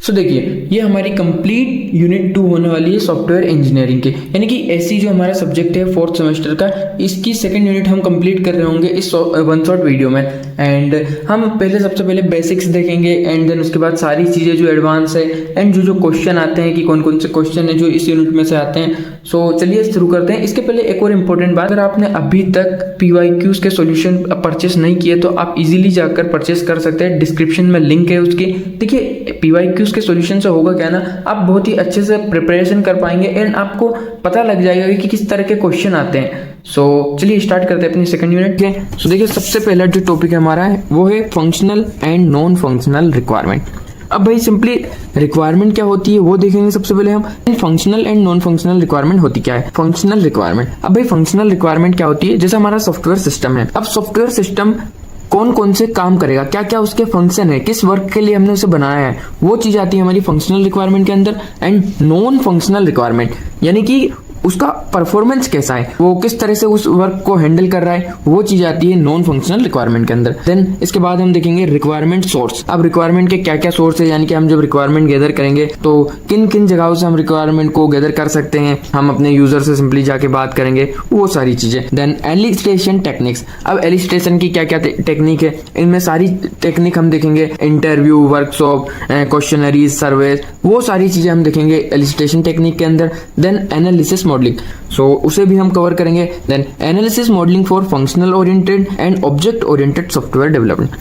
सो देखिए, ये हमारी कंप्लीट यूनिट 2 होने वाली है सॉफ्टवेयर इंजीनियरिंग की, यानी कि ऐसी जो हमारा सब्जेक्ट है फोर्थ सेमेस्टर का, इसकी सेकंड यूनिट हम कंप्लीट कर रहे होंगे इस वन शॉट वीडियो में। एंड हम सबसे पहले बेसिक्स देखेंगे एंड देन उसके बाद सारी चीज़ें जो एडवांस है एंड जो क्वेश्चन आते हैं कि कौन कौन से क्वेश्चन है जो इस यूनिट में से आते हैं। सो चलिए शुरू करते हैं। इसके पहले एक और इम्पोर्टेंट बात, अगर आपने अभी तक PYQs के सॉल्यूशन परचेस नहीं किए तो आप इजीली जाकर परचेस कर सकते हैं, डिस्क्रिप्शन में लिंक है उसकी। देखिए PYQs के सॉल्यूशन से होगा क्या ना, आप बहुत ही अच्छे से प्रिपरेशन कर पाएंगे एंड आपको पता लग जाएगा कि किस तरह के क्वेश्चन आते हैं। सो चलिए स्टार्ट करते हैं अपनी सेकंड यूनिट के। सो देखिए, सबसे पहला जो टॉपिक हमारा है वो है functional and non functional requirement. अब भाई सिंपली रिक्वायरमेंट क्या होती है वो देखेंगे सबसे पहले हम। Functional and non functional requirement होती क्या है। फंक्शनल रिक्वायरमेंट, अब भाई फंक्शनल रिक्वायरमेंट क्या होती है, जैसे हमारा सॉफ्टवेयर सिस्टम है। अब सॉफ्टवेयर सिस्टम कौन कौन से काम करेगा, क्या क्या उसके फंक्शन है, किस वर्क के लिए हमने उसे बनाया है, वो चीज आती है हमारी फंक्शनल रिक्वायरमेंट के अंदर। एंड नॉन फंक्शनल रिक्वायरमेंट यानी कि उसका परफॉर्मेंस कैसा है, वो किस तरह से उस वर्क को हैंडल कर रहा है, वो चीज आती है नॉन फंक्शनल रिक्वायरमेंट के अंदर। देन इसके बाद हम देखेंगे रिक्वायरमेंट सोर्स। अब रिक्वायरमेंट के क्या क्या सोर्स है, यानी कि हम जब रिक्वायरमेंट गैदर करेंगे तो किन किन जगहों से हम रिक्वायरमेंट को गैदर कर सकते हैं, हम अपने यूजर से सिंपली जाके बात करेंगे, वो सारी चीजें। Then elicitation techniques. अब एलिस्ट्रेशन की क्या क्या टेक्निक है, इनमें सारी टेक्निक हम देखेंगे, इंटरव्यू, वर्कशॉप, क्वेश्चनरीज, सर्वे, वो सारी चीजें हम देखेंगे एलिस्ट्रेशन टेक्निक के अंदर। देन एनालिसिस मॉडलिंग, सो उसे भी हम कवर करेंगे। Then analysis modelling for functional oriented and object oriented software development.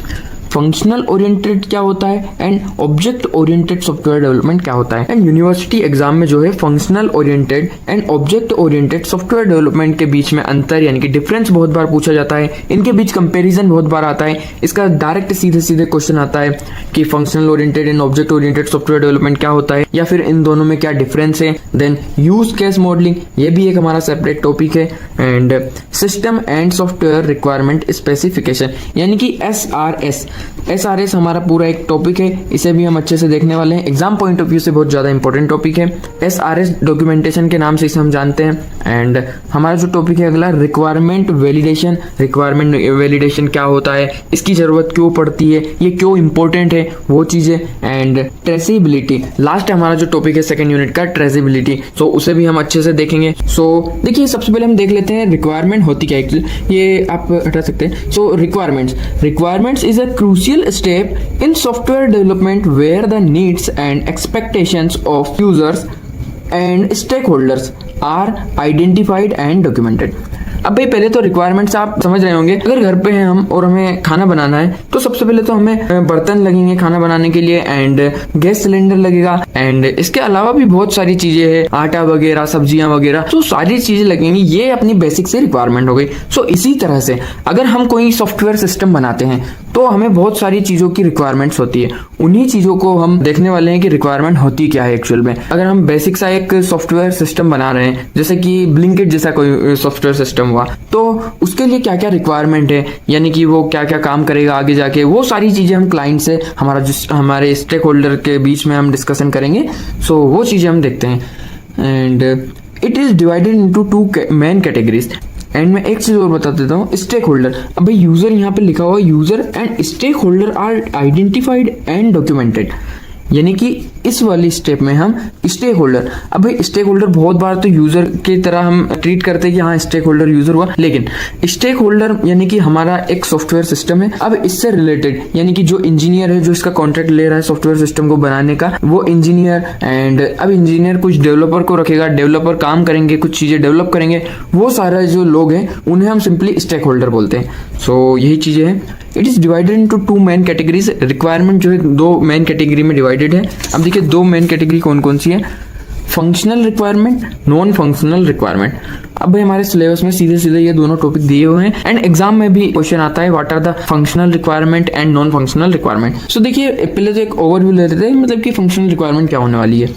Functional oriented क्या होता है and object oriented software development क्या होता है। एंड यूनिवर्सिटी एग्जाम में जो है functional oriented and object oriented software development के बीच में अंतर यानी कि डिफरेंस बहुत बार पूछा जाता है, इनके बीच कंपैरिजन बहुत बार आता है। इसका डायरेक्ट सीधे सीधे क्वेश्चन आता है कि functional oriented and object oriented software development क्या होता है, या फिर इन दोनों में क्या डिफरेंस है। देन यूज केस मॉडलिंग, ये भी एक हमारा सेपरेट टॉपिक है। And system and software requirement specification यानी कि SRS हमारा पूरा एक टॉपिक है, इसे भी हम अच्छे से देखने वाले हैं। एग्जाम पॉइंट ऑफ व्यू से बहुत ज्यादा इंपॉर्टेंट टॉपिक है। SRS डॉक्यूमेंटेशन के नाम से इसे हम जानते हैं। एंड हमारा जो टॉपिक है अगला, रिक्वायरमेंट वैलिडेशन। रिक्वायरमेंट वैलिडेशन क्या होता है, इसकी जरूरत क्यों पड़ती है, ये क्यों इंपॉर्टेंट है, वो चीजें। एंड ट्रेसेबिलिटी, लास्ट हमारा जो टॉपिक है सेकंड यूनिट का, ट्रेसेबिलिटी। सो उसे भी हम अच्छे से देखेंगे। सो देखिए, सबसे पहले हम देख लेते हैं रिक्वायरमेंट होती क्या है, ये आप हटा सकते हैं। So requirements is a crucial step in software development where the needs and expectations of users and stakeholders are identified and documented. अब भाई पहले तो रिक्वायरमेंट्स आप समझ रहे होंगे, अगर घर पे हैं हम और हमें खाना बनाना है तो सबसे पहले तो हमें बर्तन लगेंगे खाना बनाने के लिए एंड गैस सिलेंडर लगेगा। एंड इसके अलावा भी बहुत सारी चीजें हैं, आटा वगैरह, सब्जियां वगैरह, तो सारी चीजें लगेंगी। ये अपनी बेसिक से रिक्वायरमेंट हो गई। सो इसी तरह से अगर हम कोई सॉफ्टवेयर सिस्टम बनाते हैं तो हमें बहुत सारी चीजों की रिक्वायरमेंट्स होती है। उन्हीं चीजों को हम देखने वाले हैं कि रिक्वायरमेंट होती क्या है एक्चुअल में। अगर हम बेसिक सा एक सॉफ्टवेयर सिस्टम बना रहे हैं, जैसे कि ब्लिंकिट जैसा कोई सॉफ्टवेयर सिस्टम हुआ, तो उसके लिए क्या क्या रिक्वायरमेंट है, यानी कि वो क्या क्या काम करेगा आगे जाके, वो सारी चीजें हम क्लाइंट से, हमारे स्टेक होल्डर के बीच में हम डिस्कशन करेंगे। सो वो चीजें हम देखते हैं। And it is divided into 2 main categories. And मैं एक चीज और बता देता हूँ, स्टेक होल्डर। अब भाई यूजर यहाँ पे लिखा हुआ, user and stakeholder are identified and documented, यानी कि इस वाली स्टेप में हम स्टेक होल्डर, अब भाई स्टेक होल्डर बहुत बार तो यूजर की तरह हम ट्रीट करते हैं कि हाँ स्टेक होल्डर यूजर हुआ, लेकिन स्टेक होल्डर यानी कि हमारा एक सॉफ्टवेयर सिस्टम है। अब इससे रिलेटेड यानी कि जो इंजीनियर है, जो इसका कॉन्ट्रैक्ट ले रहा है सॉफ्टवेयर सिस्टम को बनाने का, वो इंजीनियर। एंड अब इंजीनियर कुछ डेवलपर को रखेगा, डेवलपर काम करेंगे, कुछ चीजें डेवलप करेंगे, वो सारे जो लोग हैं उन्हें हम सिंपली स्टेक होल्डर बोलते हैं। सो यही चीजें हैं। It is divided into 2 main categories. Requirement जो है 2 मेन कैटेगरी में डिवाइडेड है। अब देखिए 2 मेन कैटेगरी कौन कौन सी है, functional requirement, non functional requirement. अब भाई हमारे सिलेबस में सीधे सीधे ये दोनों टॉपिक दिए हुए हैं एंड एग्जाम में भी क्वेश्चन आता है, what are the functional requirement and non functional requirement. So देखिए पहले तो एक ओवरव्यू ले लेते हैं, मतलब कि फंक्शनल रिक्वायरमेंट क्या होने वाली है।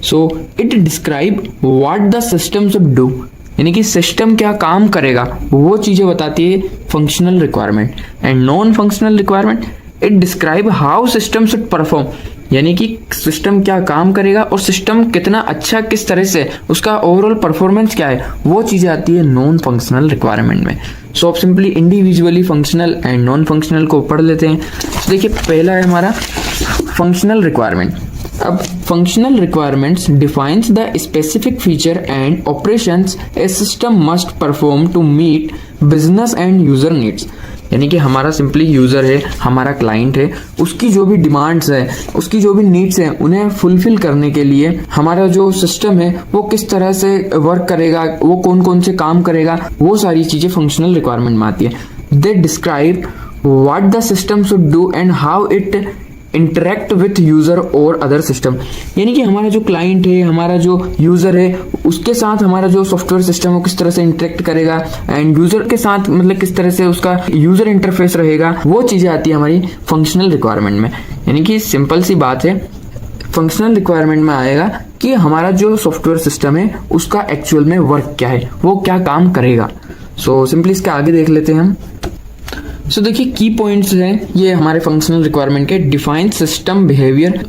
So it describe what the system should do, यानी कि सिस्टम क्या काम करेगा, वो चीजें बताती है functional requirement. And non functional requirement, it describe how system should perform, यानी कि सिस्टम क्या काम करेगा और सिस्टम कितना अच्छा, किस तरह से उसका ओवरऑल परफॉर्मेंस क्या है, वो चीजें आती है नॉन फंक्शनल रिक्वायरमेंट में। सो आप simply individually functional and non functional को पढ़ लेते हैं। तो देखिए पहला है हमारा फंक्शनल रिक्वायरमेंट। अब functional requirements defines the specific feature and operations a system must perform to meet business and user needs. यानी कि हमारा सिंपली यूज़र है, हमारा क्लाइंट है, उसकी जो भी डिमांड्स है, उसकी जो भी नीड्स हैं, उन्हें फुलफिल करने के लिए हमारा जो सिस्टम है वो किस तरह से वर्क करेगा, वो कौन कौन से काम करेगा, वो सारी चीज़ें फंक्शनल रिक्वायरमेंट में आती है। They describe what the system should do and how it interact with user और अदर सिस्टम। यानी कि हमारा जो क्लाइंट है, हमारा जो यूज़र है, उसके साथ हमारा जो सॉफ्टवेयर सिस्टम है किस तरह से इंटरेक्ट करेगा एंड यूज़र के साथ मतलब किस तरह से उसका यूज़र इंटरफेस रहेगा, वो चीज़ें आती है हमारी फंक्शनल रिक्वायरमेंट में। यानी कि सिंपल सी बात है, फंक्शनल रिक्वायरमेंट में आएगा कि हमारा जो सॉफ्टवेयर सिस्टम है उसका एक्चुअल में वर्क क्या है, वो क्या काम करेगा। सो सिंपली इसके आगे देख लेते हैं हम। सो देखिए की पॉइंट्स हैं ये हमारे फंक्शनल रिक्वायरमेंट के। डिफाइन सिस्टम बिहेवियर,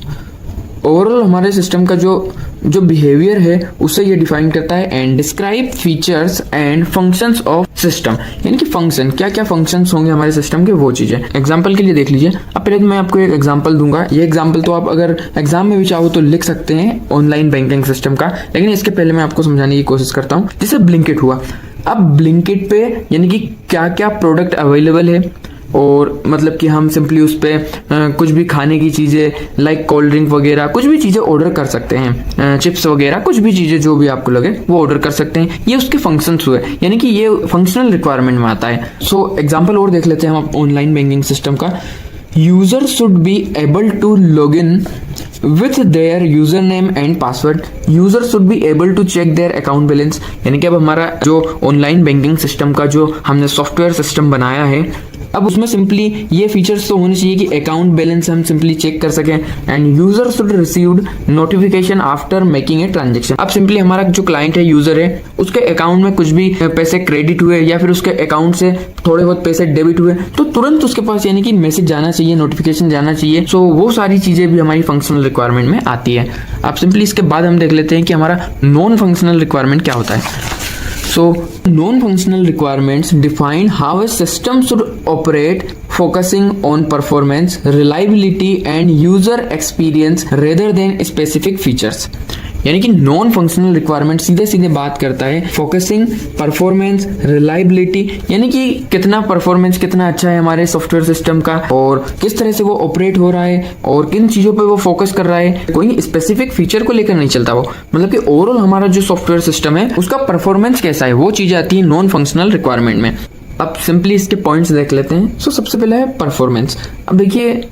ओवरऑल हमारे सिस्टम का जो बिहेवियर है उसे ये डिफाइन करता है। And describe features and functions of system, यानी कि फंक्शन, क्या क्या फंक्शंस होंगे हमारे सिस्टम के, वो चीज़ें। एग्जांपल के लिए देख लीजिए। अब पहले तो मैं आपको एक एग्जांपल दूंगा। ये एग्जांपल तो आप अगर एग्जाम में भी चाहो तो लिख सकते हैं ऑनलाइन बैंकिंग सिस्टम का, लेकिन इसके पहले मैं आपको समझाने की कोशिश करता हूँ। जैसे ब्लिंकिट हुआ, अब ब्लिंकिट पे यानी कि क्या क्या प्रोडक्ट अवेलेबल है, और मतलब कि हम सिंपली उस पर कुछ भी खाने की चीज़ें लाइक कोल्ड ड्रिंक वगैरह कुछ भी चीज़ें ऑर्डर कर सकते हैं, चिप्स वगैरह कुछ भी चीज़ें जो भी आपको लगे वो ऑर्डर कर सकते हैं। ये उसके फंक्शंस हुए, यानी कि ये फंक्शनल रिक्वायरमेंट में आता है। सो एग्जांपल और देख लेते हैं हम ऑनलाइन बैंकिंग सिस्टम का। User should be able to log in with their user name and password. User should be able to check their account balance. यानी कि अब हमारा जो ऑनलाइन बैंकिंग सिस्टम का जो हमने सॉफ्टवेयर सिस्टम बनाया है, अब उसमें सिंपली ये फीचर्स तो होने चाहिए कि अकाउंट बैलेंस हम सिंपली चेक कर सकें and user should received notification after making a transaction. अब सिंपली हमारा जो क्लाइंट है, यूजर है, उसके अकाउंट में कुछ भी पैसे क्रेडिट हुए या फिर उसके अकाउंट से थोड़े बहुत पैसे डेबिट हुए तो तुरंत उसके पास यानी कि मैसेज जाना चाहिए, नोटिफिकेशन जाना चाहिए। सो वो सारी चीजें भी हमारी फंक्शनल रिक्वायरमेंट में आती है। अब सिंपली इसके बाद हम देख लेते हैं कि हमारा नॉन फंक्शनल रिक्वायरमेंट क्या होता है। So, non-functional requirements define how a system should operate, focusing on performance, reliability, and user experience rather than specific features. यानी कि नॉन फंक्शनल रिक्वायरमेंट सीधे सीधे बात करता है फोकसिंग, परफॉर्मेंस, रिलायबिलिटी, यानी कि कितना परफॉर्मेंस कितना अच्छा है हमारे सॉफ्टवेयर सिस्टम का और किस तरह से वो ऑपरेट हो रहा है और किन चीज़ों पे वो फोकस कर रहा है। कोई स्पेसिफिक फीचर को लेकर नहीं चलता वो, मतलब कि ओवरऑल हमारा जो सॉफ्टवेयर सिस्टम है उसका परफॉर्मेंस कैसा है, वो चीज़ें आती है नॉन फंक्शनल रिक्वायरमेंट में। अब सिंपली इसके पॉइंट्स देख लेते हैं। सो सबसे पहले है परफॉर्मेंस। अब देखिए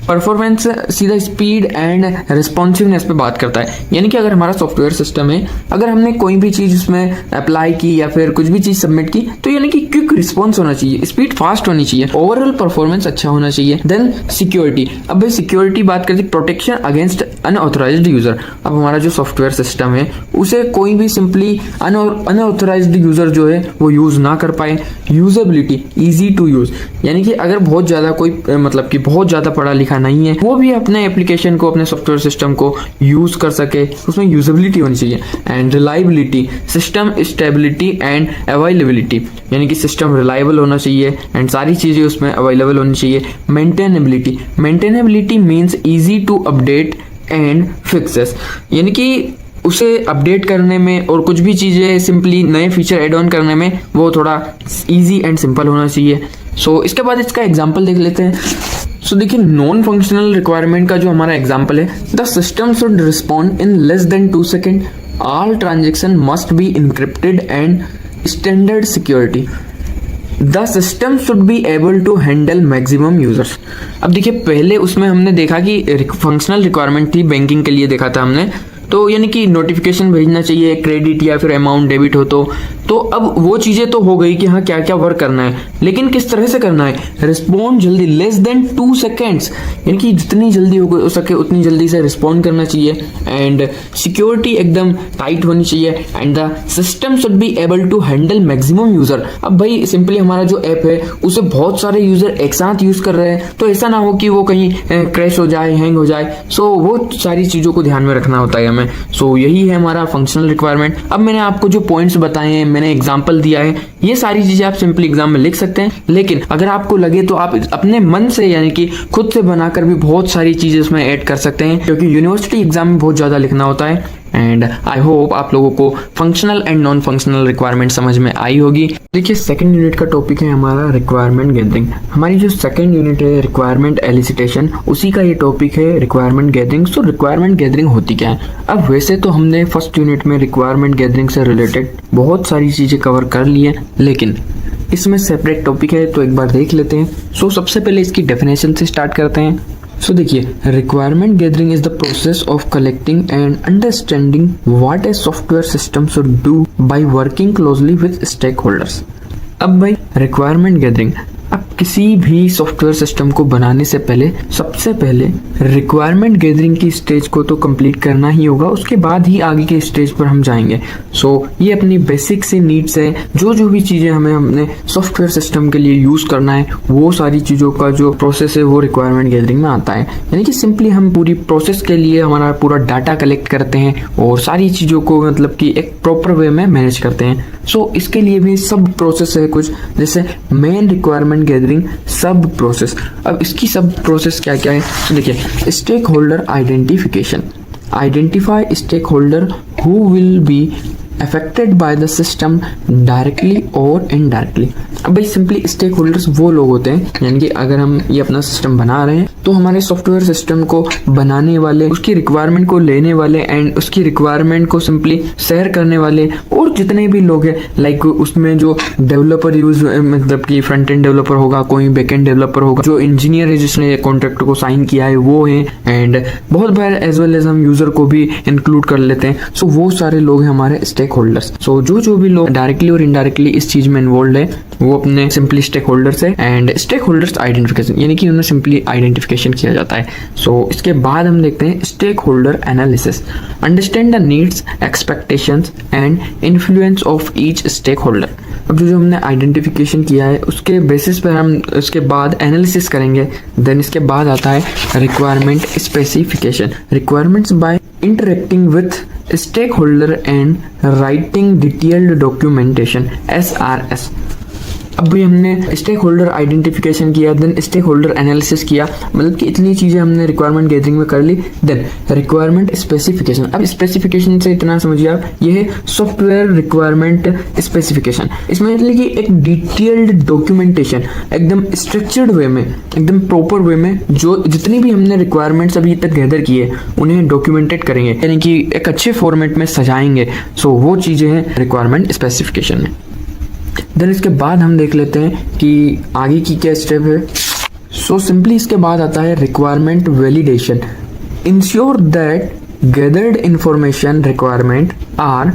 परफॉर्मेंस सीधा स्पीड एंड रिस्पॉन्सिवनेस पे बात करता है, यानी कि अगर हमारा सॉफ्टवेयर सिस्टम है, अगर हमने कोई भी चीज़ उसमें अप्लाई की या फिर कुछ भी चीज़ सबमिट की तो यानी कि क्विक रिस्पॉन्स होना चाहिए, स्पीड फास्ट होनी चाहिए, ओवरऑल परफॉर्मेंस अच्छा होना चाहिए। Then security. अब भाई सिक्योरिटी बात करती है प्रोटेक्शन अगेंस्ट अनऑथराइज्ड यूजर। अब हमारा जो सॉफ्टवेयर सिस्टम है उसे कोई भी सिंपली अनऑथराइज्ड यूजर जो है वो यूज ना कर पाए। यूजेबिलिटी, ईजी टू यूज, यानी कि अगर बहुत ज़्यादा कोई मतलब कि बहुत ज़्यादा पढ़ा लिखा नहीं है वो भी अपने एप्लीकेशन को, अपने सॉफ्टवेयर सिस्टम को यूज कर सके, उसमें यूजेबिलिटी होनी चाहिए। And reliability, system stability and availability, यानी कि सिस्टम रिलायबल होना चाहिए एंड सारी चीज़ें उसमें अवेलेबल होनी चाहिए। Maintainability, maintainability means easy to update and fixes, यानी कि उसे अपडेट करने में और कुछ भी चीज़ें सिंपली नए फीचर ऐड ऑन करने में वो थोड़ा इजी एंड सिंपल होना चाहिए। सो इसके बाद इसका एग्जांपल देख लेते हैं। सो देखिए नॉन फंक्शनल रिक्वायरमेंट का जो हमारा एग्जांपल है, the system should respond in less than 2 second, all transaction must be encrypted and standard security, the system should be able to handle maximum users. अब देखिए पहले उसमें हमने देखा कि फंक्शनल रिक्वायरमेंट थी, बैंकिंग के लिए देखा था हमने, तो यानी कि नोटिफिकेशन भेजना चाहिए, क्रेडिट या फिर अमाउंट डेबिट हो तो अब वो चीज़ें तो हो गई कि हाँ क्या क्या वर्क करना है, लेकिन किस तरह से करना है। रिस्पॉन्ड जल्दी, लेस देन 2 सेकेंड्स, यानी कि जितनी जल्दी हो सके उतनी जल्दी से रिस्पॉन्ड करना चाहिए। एंड सिक्योरिटी एकदम टाइट होनी चाहिए। And the system should be able to handle maximum user. अब भाई सिंपली हमारा जो ऐप है उसे बहुत सारे यूजर एक साथ यूज कर रहे हैं, तो ऐसा ना हो कि वो कहीं क्रैश हो जाए, हैंग हो जाए। सो वो सारी चीज़ों को ध्यान में रखना होता है हमें। सो यही है हमारा फंक्शनल रिक्वायरमेंट। अब मैंने आपको जो पॉइंट्स बताए हैं, मैंने एग्जाम्पल दिया है, ये सारी चीजें आप सिंपली एग्जाम में लिख सकते हैं। लेकिन अगर आपको लगे तो आप अपने मन से यानी कि खुद से बनाकर भी बहुत सारी चीजें इसमें ऐड कर सकते हैं, क्योंकि यूनिवर्सिटी एग्जाम में बहुत ज्यादा लिखना होता है। एंड आई होप आप लोगों को functional and non functional requirement समझ में आई होगी। देखिए, सेकंड यूनिट का टॉपिक है हमारा रिक्वायरमेंट गैदरिंग। हमारी जो सेकंड यूनिट है रिक्वायरमेंट एलिसिटेशन, उसी का ये टॉपिक है रिक्वायरमेंट गैदरिंग। सो रिक्वायरमेंट गैदरिंग होती क्या है? अब वैसे तो हमने फर्स्ट यूनिट में रिक्वायरमेंट गैदरिंग से रिलेटेड बहुत सारी चीजें कवर कर ली है, लेकिन इसमें सेपरेट टॉपिक है तो एक बार देख लेते हैं। सो सबसे पहले इसकी डेफिनेशन से स्टार्ट करते हैं। सो देखिए, requirement gathering is the process of collecting and understanding what a software system should do by working closely with stakeholders. अब भाई रिक्वायरमेंट गैदरिंग, अब किसी भी सॉफ्टवेयर सिस्टम को बनाने से पहले सबसे पहले रिक्वायरमेंट गैदरिंग की स्टेज को तो कंप्लीट करना ही होगा, उसके बाद ही आगे के स्टेज पर हम जाएंगे। सो ये अपनी बेसिक सी नीड्स है, जो भी चीज़ें हमें अपने सॉफ्टवेयर सिस्टम के लिए यूज़ करना है, वो सारी चीज़ों का जो प्रोसेस है वो रिक्वायरमेंट गैदरिंग में आता है। यानी कि सिंपली हम पूरी प्रोसेस के लिए हमारा पूरा डाटा कलेक्ट करते हैं और सारी चीज़ों को मतलब कि एक प्रॉपर वे में मैनेज करते हैं। सो इसके लिए भी सब प्रोसेस है कुछ, जैसे main requirement gathering sub process. अब इसकी सब प्रोसेस क्या क्या है? तो देखिए, stakeholder identification, identify stakeholder who will be affected by the system directly और इनडायरेक्टली। अब भाई सिंपली स्टेक होल्डर्स वो लोग होते हैं, यानी कि अगर हम ये अपना सिस्टम बना रहे हैं तो हमारे सॉफ्टवेयर सिस्टम को बनाने वाले, उसकी रिक्वायरमेंट को लेने वाले एंड उसकी रिक्वायरमेंट को सिंपली शेयर करने वाले और जितने भी लोग हैं, लाइक उसमें जो डेवलपर यूज मतलब कि फ्रंट एंड डेवलपर होगा, कोई बैक एंड डेवलपर होगा, जो इंजीनियर है जिसने कॉन्ट्रैक्ट को साइन किया है वो है, एंड बहुत बार एज वेल एज हम यूजर को भी इंक्लूड कर लेते हैं। सो वो सारे लोग हैं हमारे स्टेक होल्डर्स। सो जो भी लोग डायरेक्टली और इनडायरेक्टली इस चीज में इन्वॉल्व है वो अपने सिंपली स्टेक होल्डर्स है। एंड स्टेक होल्डर्स आइडेंटिफिकेशन, यानी कि उन्हें सिंपली आइडेंटिफिकेशन किया जाता है। सो इसके बाद हम देखते हैं stakeholder analysis, understand the needs, expectations and influence of each stakeholder. अब जो हमने आइडेंटिफिकेशन किया है उसके बेसिस पर हम उसके बाद एनालिसिस करेंगे। देन इसके बाद आता है requirement specification, requirements by interacting with stakeholder and writing detailed documentation, SRS। अब भी हमने स्टेक होल्डर आइडेंटिफिकेशन किया, देन स्टेक होल्डर एनालिसिस किया, मतलब कि इतनी चीज़ें हमने रिक्वायरमेंट गैदरिंग में कर ली। देन रिक्वायरमेंट स्पेसिफिकेशन, अब स्पेसिफिकेशन से इतना समझिए आप, ये है सॉफ्टवेयर रिक्वायरमेंट स्पेसिफिकेशन। इसमें मतलब कि एक डिटेल्ड डॉक्यूमेंटेशन, एकदम स्ट्रक्चर्ड वे में, एकदम प्रॉपर वे में जो जितनी भी हमने रिक्वायरमेंट्स अभी तक गैदर किए उन्हें डॉक्यूमेंटेड करेंगे, यानी कि एक अच्छे फॉर्मेट में सजाएंगे। सो वो चीज़ें हैं रिक्वायरमेंट स्पेसिफिकेशन में। देन इसके बाद हम देख लेते हैं कि आगे की क्या स्टेप है। सो सिंपली इसके बाद आता है requirement validation, ensure that gathered information requirement are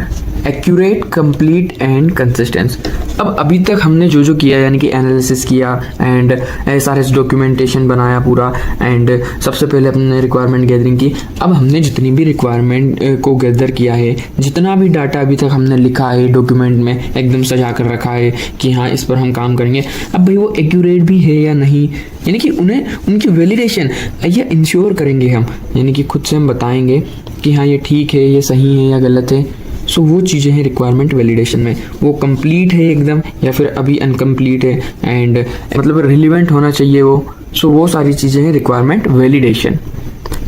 accurate, complete and consistent। अब अभी तक हमने जो किया यानी कि एनालिसिस किया एंड SRS डॉक्यूमेंटेशन बनाया पूरा, एंड सबसे पहले हमने रिक्वायरमेंट गैदरिंग की। अब हमने जितनी भी रिक्वायरमेंट को गैदर किया है, जितना भी डाटा अभी तक हमने लिखा है डॉक्यूमेंट में, एकदम सजा कर रखा है कि हाँ इस पर हम काम करेंगे। अब भाई वो एक्यूरेट भी है या नहीं, यानी कि उन्हें उनकी वैलिडेशन ये इंश्योर करेंगे हम, यानी कि खुद से हम बताएंगे कि हाँ ये ठीक है, ये सही है या गलत है। सो वो चीज़ें हैं रिक्वायरमेंट वैलिडेशन में, वो कंप्लीट है एकदम या फिर अभी अनकम्प्लीट है, एंड मतलब रिलेवेंट होना चाहिए वो। सो वो सारी चीज़ें हैं रिक्वायरमेंट वैलिडेशन।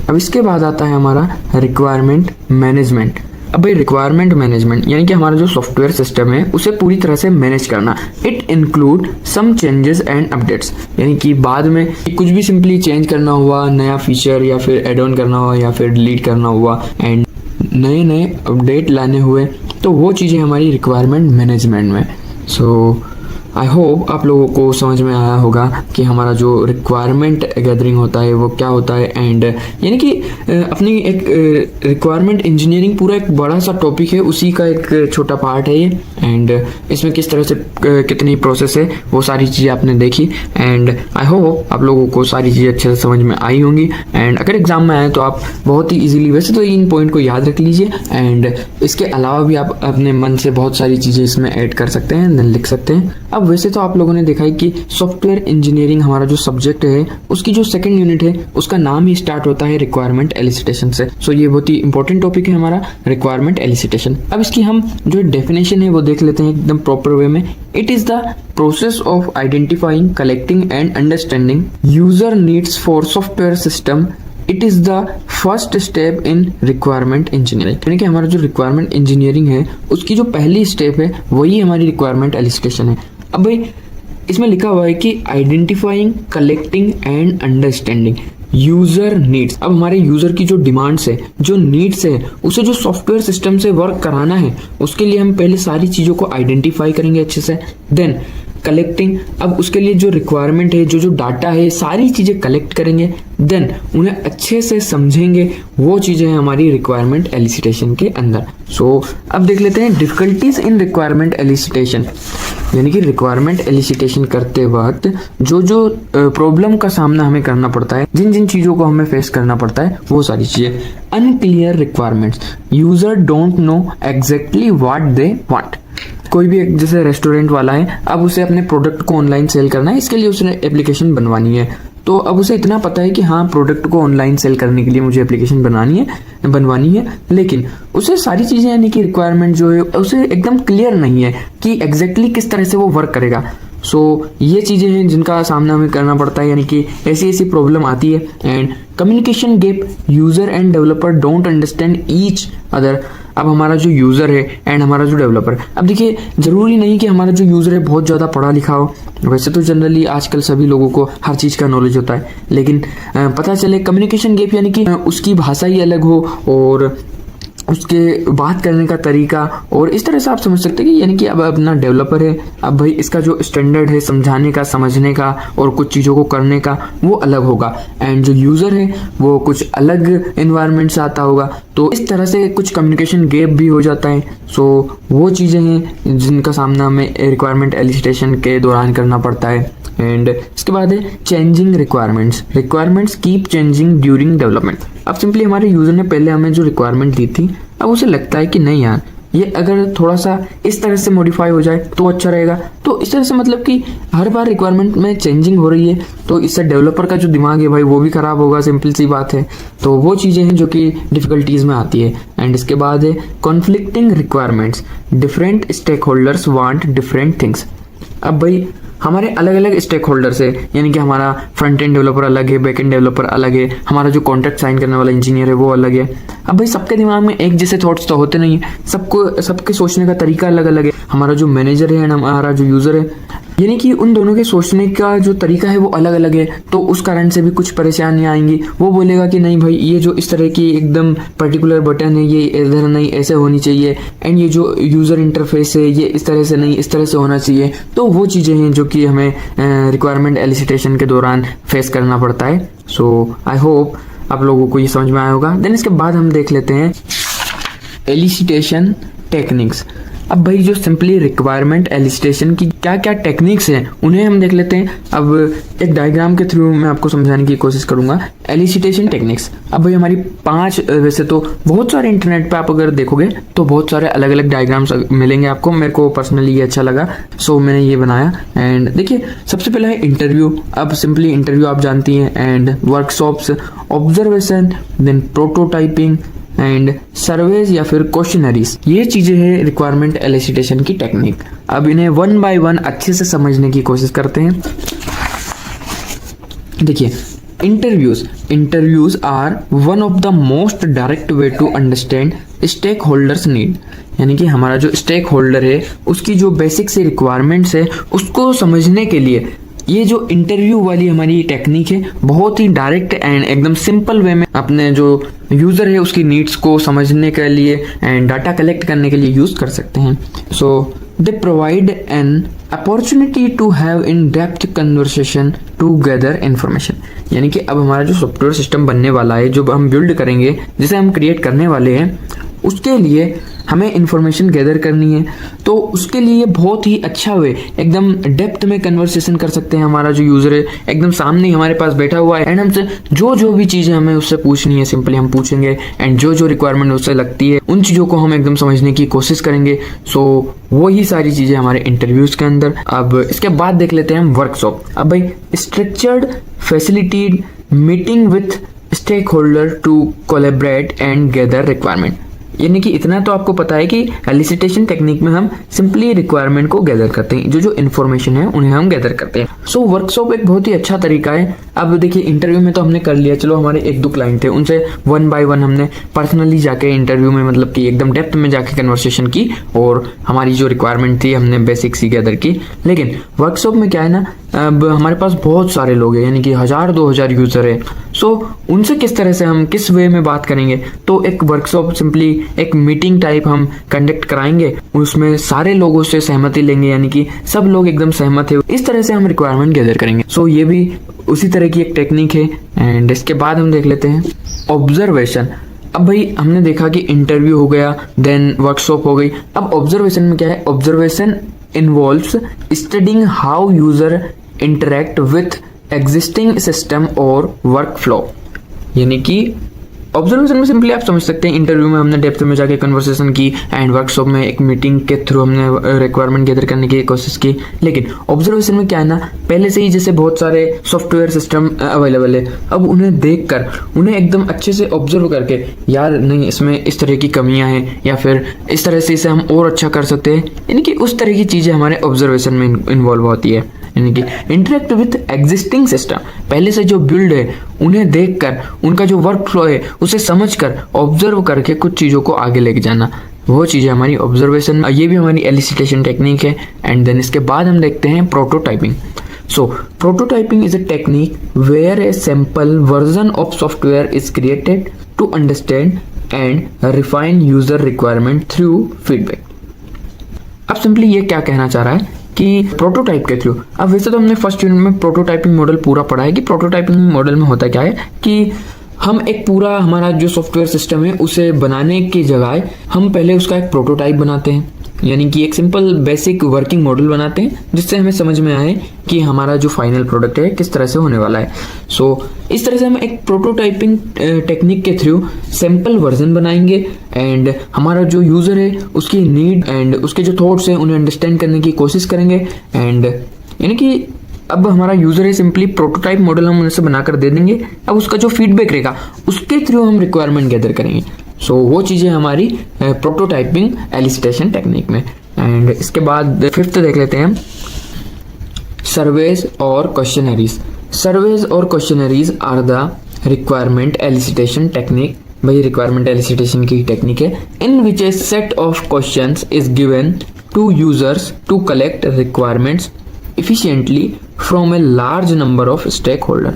अब इसके बाद आता है हमारा रिक्वायरमेंट मैनेजमेंट। अब भाई रिक्वायरमेंट मैनेजमेंट यानी कि हमारा जो सॉफ्टवेयर सिस्टम है उसे पूरी तरह से मैनेज करना। It include some changes and updates, यानी कि बाद में कुछ भी सिंपली चेंज करना हुआ, नया फीचर या फिर एड ऑन करना हुआ या फिर डिलीट करना हुआ, एंड नए नए अपडेट लाने हुए, तो वो चीज़ें हमारी रिक्वायरमेंट मैनेजमेंट में। सो आई होप आप लोगों को समझ में आया होगा कि हमारा जो रिक्वायरमेंट गैदरिंग होता है वो क्या होता है, एंड यानी कि अपनी एक रिक्वायरमेंट इंजीनियरिंग पूरा एक बड़ा सा टॉपिक है, उसी का एक छोटा पार्ट है ये, एंड इसमें किस तरह से कितनी प्रोसेस है वो सारी चीज़ें आपने देखी, एंड आई होप आप लोगों को सारी चीज़ें अच्छे से समझ में आई होंगी। एंड अगर एग्जाम में आए तो आप बहुत ही ईजिली, वैसे तो इन पॉइंट को याद रख लीजिए, एंड इसके अलावा भी आप अपने मन से बहुत सारी चीज़ें इसमें ऐड कर सकते हैं, लिख सकते हैं। अब वैसे तो आप लोगों ने देखा है कि सॉफ्टवेयर इंजीनियरिंग हमारा जो सब्जेक्ट है उसकी जो सेकंड यूनिट है उसका नाम ही स्टार्ट होता है रिक्वायरमेंट एलिसिटेशन से। सो ये बहुत ही इंपॉर्टेंट टॉपिक है हमारा रिक्वायरमेंट एलिसिटेशन। अब इसकी हम जो डेफिनेशन है वो देख लेते हैं एकदम प्रॉपर वे में। It is the process of identifying, collecting and understanding user needs for software system. It is the first step in requirement engineering. यानी कि हमारा जो रिक्वायरमेंट इंजीनियरिंग है उसकी जो पहली स्टेप है वही हमारी रिक्वायरमेंट एलिसिटेशन है। अब भाई इसमें लिखा हुआ है कि identifying, collecting and understanding user needs. अब हमारे यूजर की जो डिमांड्स है, जो नीड्स है, उसे जो सॉफ्टवेयर सिस्टम से वर्क कराना है उसके लिए हम पहले सारी चीज़ों को आइडेंटिफाई करेंगे अच्छे से। देन कलेक्टिंग, अब उसके लिए जो रिक्वायरमेंट है, जो डाटा है, सारी चीज़ें कलेक्ट करेंगे। देन उन्हें अच्छे से समझेंगे, वो चीज़ें हैं हमारी रिक्वायरमेंट एलिसिटेशन के अंदर। सो अब देख लेते हैं डिफिकल्टीज इन रिक्वायरमेंट एलिसिटेशन। यानी कि रिक्वायरमेंट एलिसिटेशन करते वक्त जो जो प्रॉब्लम का सामना हमें करना पड़ता है, जिन जिन चीज़ों को हमें फेस करना पड़ता है वो सारी चीज़ें। Unclear requirements, user don't know exactly what they want. कोई भी जैसे रेस्टोरेंट वाला है, अब उसे अपने प्रोडक्ट को ऑनलाइन सेल करना है, इसके लिए उसने एप्लीकेशन बनवानी है। तो अब उसे इतना पता है कि हाँ प्रोडक्ट को ऑनलाइन सेल करने के लिए मुझे एप्लीकेशन बनवानी है, लेकिन उसे सारी चीज़ें यानी कि रिक्वायरमेंट जो है उसे एकदम क्लियर नहीं है कि एग्जैक्टली किस तरह से वो वर्क करेगा। सो ये चीज़ें हैं जिनका सामना हमें करना पड़ता है, यानी कि ऐसी ऐसी प्रॉब्लम आती है। And communication gap, user end developer don't understand each other. अब हमारा जो यूज़र है एंड हमारा जो डेवलपर, अब देखिए ज़रूरी नहीं कि हमारा जो यूज़र है बहुत ज़्यादा पढ़ा लिखा हो। वैसे तो जनरली आजकल सभी लोगों को हर चीज़ का नॉलेज होता है, लेकिन पता चले कम्युनिकेशन गैप यानी कि उसकी भाषा ही अलग हो और उसके बात करने का तरीका, और इस तरह से आप समझ सकते हैं कि यानी कि अब अपना डेवलपर है, अब भाई इसका जो स्टैंडर्ड है समझाने का, समझने का और कुछ चीज़ों को करने का वो अलग होगा। एंड जो यूज़र है वो कुछ अलग इन्वायरमेंट से आता होगा, तो इस तरह से कुछ कम्युनिकेशन गैप भी हो जाता है। सो वो चीज़ें हैं जिनका सामना हमें रिक्वायरमेंट एलिसिटेशन के दौरान करना पड़ता है। एंड इसके बाद है changing requirements keep changing during development. अब सिंपली हमारे यूज़र ने पहले हमें जो रिक्वायरमेंट दी थी, अब उसे लगता है कि नहीं यार ये अगर थोड़ा सा इस तरह से मॉडिफाई हो जाए तो अच्छा रहेगा। तो इस तरह से मतलब कि हर बार रिक्वायरमेंट में चेंजिंग हो रही है, तो इससे डेवलपर का जो दिमाग है भाई वो भी ख़राब होगा, सिंपल सी बात है। तो वो चीज़ें हैं जो कि डिफ़िकल्टीज़ में आती है। एंड इसके बाद है conflicting requirements, different stakeholders want different things. अब भाई हमारे अलग अलग स्टेक होल्डर्स है, यानी कि हमारा फ्रंट एंड डेवलपर अलग है, बैक एंड डेवलपर अलग है, हमारा जो कॉन्ट्रैक्ट साइन करने वाला इंजीनियर है वो अलग है। अब भाई सबके दिमाग में एक जैसे थॉट्स तो होते नहीं है, सबके सोचने का तरीका अलग अलग है। हमारा जो मैनेजर है, हमारा जो यूज़र है, यानी कि उन दोनों के सोचने का जो तरीका है वो अलग अलग है। तो उस कारण से भी कुछ परेशानियां आएंगी। वो बोलेगा कि नहीं भाई ये जो इस तरह की एकदम पर्टिकुलर बटन है ये इधर नहीं, ऐसे होनी चाहिए, एंड ये जो यूज़र इंटरफेस है ये इस तरह से नहीं, इस तरह से होना चाहिए। तो वो चीज़ें हैं जो कि हमें रिक्वायरमेंट एलिसिटेशन के दौरान फेस करना पड़ता है। सो आई होप आप लोगों को ये समझ में आया होगा। देन इसके बाद हम देख लेते हैं एलिसिटेशन टेक्निक्स। अब भाई जो सिंपली रिक्वायरमेंट एलिसिटेशन की क्या क्या टेक्निक्स हैं उन्हें हम देख लेते हैं। अब एक डायग्राम के थ्रू मैं आपको समझाने की कोशिश करूंगा एलिसिटेशन टेक्निक्स। अब भाई हमारी 5, वैसे तो बहुत सारे इंटरनेट पे आप अगर देखोगे तो बहुत सारे अलग अलग डायग्राम्स मिलेंगे आपको। मेरे को पर्सनली ये अच्छा लगा, सो मैंने ये बनाया। एंड देखिए सबसे पहला है इंटरव्यू। अब सिंपली इंटरव्यू आप जानती हैं, and workshops, observation, then prototyping and surveys या फिर क्वेश्चनरीज, ये चीजें हैं रिक्वायरमेंट एलिसिटेशन की टेक्निक। अब इन्हें वन बाय वन अच्छे से समझने की कोशिश करते हैं। देखिए interviews are one of the most direct way to understand stakeholders need. यानी कि हमारा जो स्टेक होल्डर है उसकी जो बेसिक से रिक्वायरमेंट्स है उसको समझने के लिए ये जो इंटरव्यू वाली हमारी टेक्निक है बहुत ही डायरेक्ट एंड एकदम सिंपल वे में अपने जो यूज़र है उसकी नीड्स को समझने के लिए एंड डाटा कलेक्ट करने के लिए यूज़ कर सकते हैं। So they provide an opportunity to have in depth conversation to gather information. यानी कि अब हमारा जो सॉफ्टवेयर सिस्टम बनने वाला है, जो हम बिल्ड करेंगे, जिसे हम क्रिएट करने वाले हैं, उसके लिए हमें इन्फॉर्मेशन गैदर करनी है, तो उसके लिए बहुत ही अच्छा वे एकदम डेप्थ में कन्वर्सेशन कर सकते हैं। हमारा जो यूज़र है एकदम सामने ही हमारे पास बैठा हुआ है एंड हमसे जो भी चीज़ें हमें उससे पूछनी है सिंपली हम पूछेंगे एंड जो रिक्वायरमेंट उससे लगती है उन चीज़ों को हम एकदम समझने की कोशिश करेंगे। सो वही सारी चीज़ें हमारे इंटरव्यूज़ के अंदर। अब इसके बाद देख लेते हैं हम वर्कशॉप। अब भाई structured facilitated meeting with stakeholder to collaborate and gather requirement, यानी कि इतना तो आपको पता है कि एलिसिटेशन टेक्निक में हम सिंपली रिक्वायरमेंट को गैदर करते हैं, जो इन्फॉर्मेशन है उन्हें हम गैदर करते हैं। सो वर्कशॉप एक बहुत ही अच्छा तरीका है। अब देखिए इंटरव्यू में तो हमने कर लिया, चलो हमारे 1-2 क्लाइंट थे उनसे 1 बाय 1 हमने पर्सनली जाके इंटरव्यू में मतलब कि एकदम डेप्थ में जाके कन्वर्सेशन की और हमारी जो रिक्वायरमेंट थी हमने बेसिक सी गैदर की। लेकिन वर्कशॉप में क्या है ना, अब हमारे पास बहुत सारे लोग हैं, यानी कि 1000-2000 यूज़र है। सो उनसे किस तरह से हम किस वे में बात करेंगे, तो एक वर्कशॉप सिंपली एक मीटिंग टाइप हम कंडक्ट कराएंगे, उसमें सारे लोगों से सहमति लेंगे, यानी कि सब लोग एकदम सहमत है, इस तरह से हम रिक्वायरमेंट गैदर करेंगे। सो ये भी उसी तरह की एक टेक्निक है। एंड इसके बाद हम देख लेते हैं ऑब्जर्वेशन। अब भाई हमने देखा कि इंटरव्यू हो गया, देन वर्कशॉप हो गई। अब ऑब्जर्वेशन में क्या है, observation involves studying how user interact with existing system और वर्क फ्लो, यानी कि ऑब्जर्वेशन में सिंपली आप समझ सकते हैं इंटरव्यू में हमने डेप्थ में जाके कन्वर्सेशन की एंड वर्कशॉप में एक मीटिंग के थ्रू हमने रिक्वायरमेंट गैदर करने की कोशिश की। लेकिन ऑब्जर्वेशन में क्या है ना, पहले से ही जैसे बहुत सारे सॉफ्टवेयर सिस्टम अवेलेबल है, अब उन्हें देखकर उन्हें एकदम अच्छे से ऑब्जर्व करके यार नहीं इसमें इस तरह की कमियां हैं या फिर इस तरह से इसे हम और अच्छा कर सकते हैं, यानी कि उस तरह की चीज़ें हमारे ऑब्जर्वेशन में इन्वॉल्व होती है। यानी कि इंटरेक्ट विथ एग्जिस्टिंग सिस्टम, पहले से जो बिल्ड है उन्हें देखकर उनका जो वर्क फ्लो है उसे समझकर ऑब्जर्व करके कुछ चीज़ों को आगे लेके जाना, वो चीज़ें हमारी ऑब्जर्वेशन, ये भी हमारी एलिसिटेशन टेक्निक है। एंड देन इसके बाद हम देखते हैं prototyping. So prototyping is a technique where a sample version of software is created to understand and refine user requirement through feedback. अब सिंपली ये क्या कहना चाह रहा है कि प्रोटोटाइप के थ्रू, अब वैसे तो हमने फर्स्ट यूनिट में प्रोटोटाइपिंग मॉडल पूरा पढ़ा है कि प्रोटोटाइपिंग मॉडल में होता क्या है कि हम एक पूरा हमारा जो सॉफ्टवेयर सिस्टम है उसे बनाने की जगह हम पहले उसका एक प्रोटोटाइप बनाते हैं, यानी कि एक सिंपल बेसिक वर्किंग मॉडल बनाते हैं जिससे हमें समझ में आए कि हमारा जो फाइनल प्रोडक्ट है किस तरह से होने वाला है। सो इस तरह से हम एक प्रोटोटाइपिंग टेक्निक के थ्रू सैम्पल वर्जन बनाएंगे एंड हमारा जो यूज़र है उसकी नीड एंड उसके जो थॉट्स हैं उन्हें अंडरस्टैंड करने की कोशिश करेंगे। एंड यानी कि अब हमारा यूज़र है सिंपली प्रोटोटाइप मॉडल हम उनसे बनाकर दे देंगे, अब उसका जो फीडबैक रहेगा उसके थ्रू हम रिक्वायरमेंट गैदर करेंगे। सो वो चीज़ें हमारी प्रोटोटाइपिंग एलिसिटेशन टेक्निक में। एंड इसके बाद फिफ्थ देख लेते हैं हम सर्वेज और क्वेश्चनरीज। सर्वेज और questionnaires are the requirement elicitation technique. भाई रिक्वायरमेंट एलिसिटेशन की टेक्निक है in which a set of questions is given to users to collect requirements efficiently from a large number of stakeholder।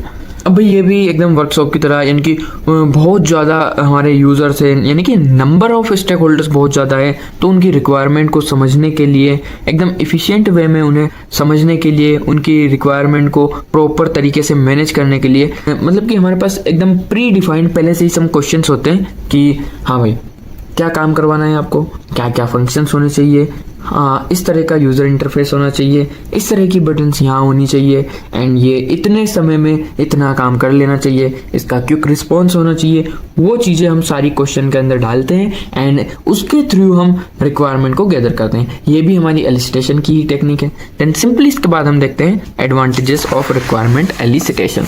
अब भाई ये भी एकदम workshop की तरह, यानी कि बहुत ज़्यादा हमारे यूज़र्स हैं, यानी कि नंबर ऑफ स्टेक होल्डर्स बहुत ज़्यादा है, तो उनकी रिक्वायरमेंट को समझने के लिए एकदम इफ़िशिएंट वे में उन्हें समझने के लिए उनकी रिक्वायरमेंट को प्रॉपर तरीके से मैनेज करने के लिए, मतलब कि हमारे पास एकदम प्री डिफाइंड पहले से ही सम क्वेश्चंस होते हैं कि हाँ भाई क्या काम करवाना है आपको, क्या क्या फंक्शंस होने चाहिए, हाँ इस तरह का यूज़र इंटरफेस होना चाहिए, इस तरह की बटन्स यहाँ होनी चाहिए एंड ये इतने समय में इतना काम कर लेना चाहिए, इसका क्विक रिस्पॉन्स होना चाहिए। वो चीज़ें हम सारी क्वेश्चन के अंदर डालते हैं एंड उसके थ्रू हम रिक्वायरमेंट को गैदर करते हैं। ये भी हमारी एलिसिटेशन की ही टेक्निक है। देन सिंपली इसके बाद हम देखते हैं एडवांटेजेस ऑफ रिक्वायरमेंट एलिसिटेशन।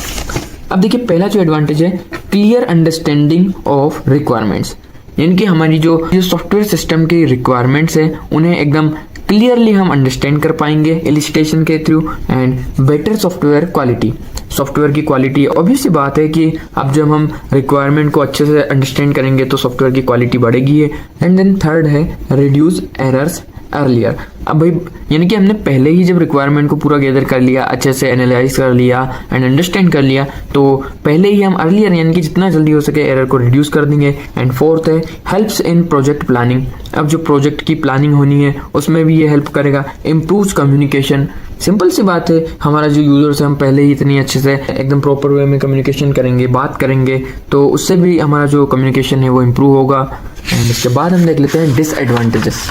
अब देखिए पहला जो एडवांटेज है क्लियर अंडरस्टैंडिंग ऑफ रिक्वायरमेंट्स, यानी कि हमारी जो सॉफ्टवेयर सिस्टम की रिक्वायरमेंट्स है उन्हें एकदम क्लियरली हम अंडरस्टैंड कर पाएंगे एलिसिटेशन के through. And better software quality, software की क्वालिटी, ऑब्वियस सी बात है कि अब जब हम रिक्वायरमेंट को अच्छे से अंडरस्टैंड करेंगे तो सॉफ्टवेयर की क्वालिटी बढ़ेगी। एंड देन थर्ड है रिड्यूस एरर्स अर्लियर। अब भाई यानी कि हमने पहले ही जब रिक्वायरमेंट को पूरा गैदर कर लिया, अच्छे से एनालाइज कर लिया एंड अंडरस्टैंड कर लिया, तो पहले ही हम अर्लियर यानी कि जितना जल्दी हो सके एरर को रिड्यूस कर देंगे। एंड फोर्थ है हेल्प्स इन प्रोजेक्ट प्लानिंग। अब जो प्रोजेक्ट की प्लानिंग होनी है उसमें भी ये हेल्प करेगा। इम्प्रूव्स कम्युनिकेशन, सिंपल सी बात है, हमारा जो यूजर्स है हम पहले ही इतनी अच्छे से एकदम प्रॉपर वे में कम्युनिकेशन करेंगे, बात करेंगे, तो उससे भी हमारा जो कम्युनिकेशन है वो इम्प्रूव होगा। एंड इसके बाद हम देख लेते हैं डिसएडवांटेजेस।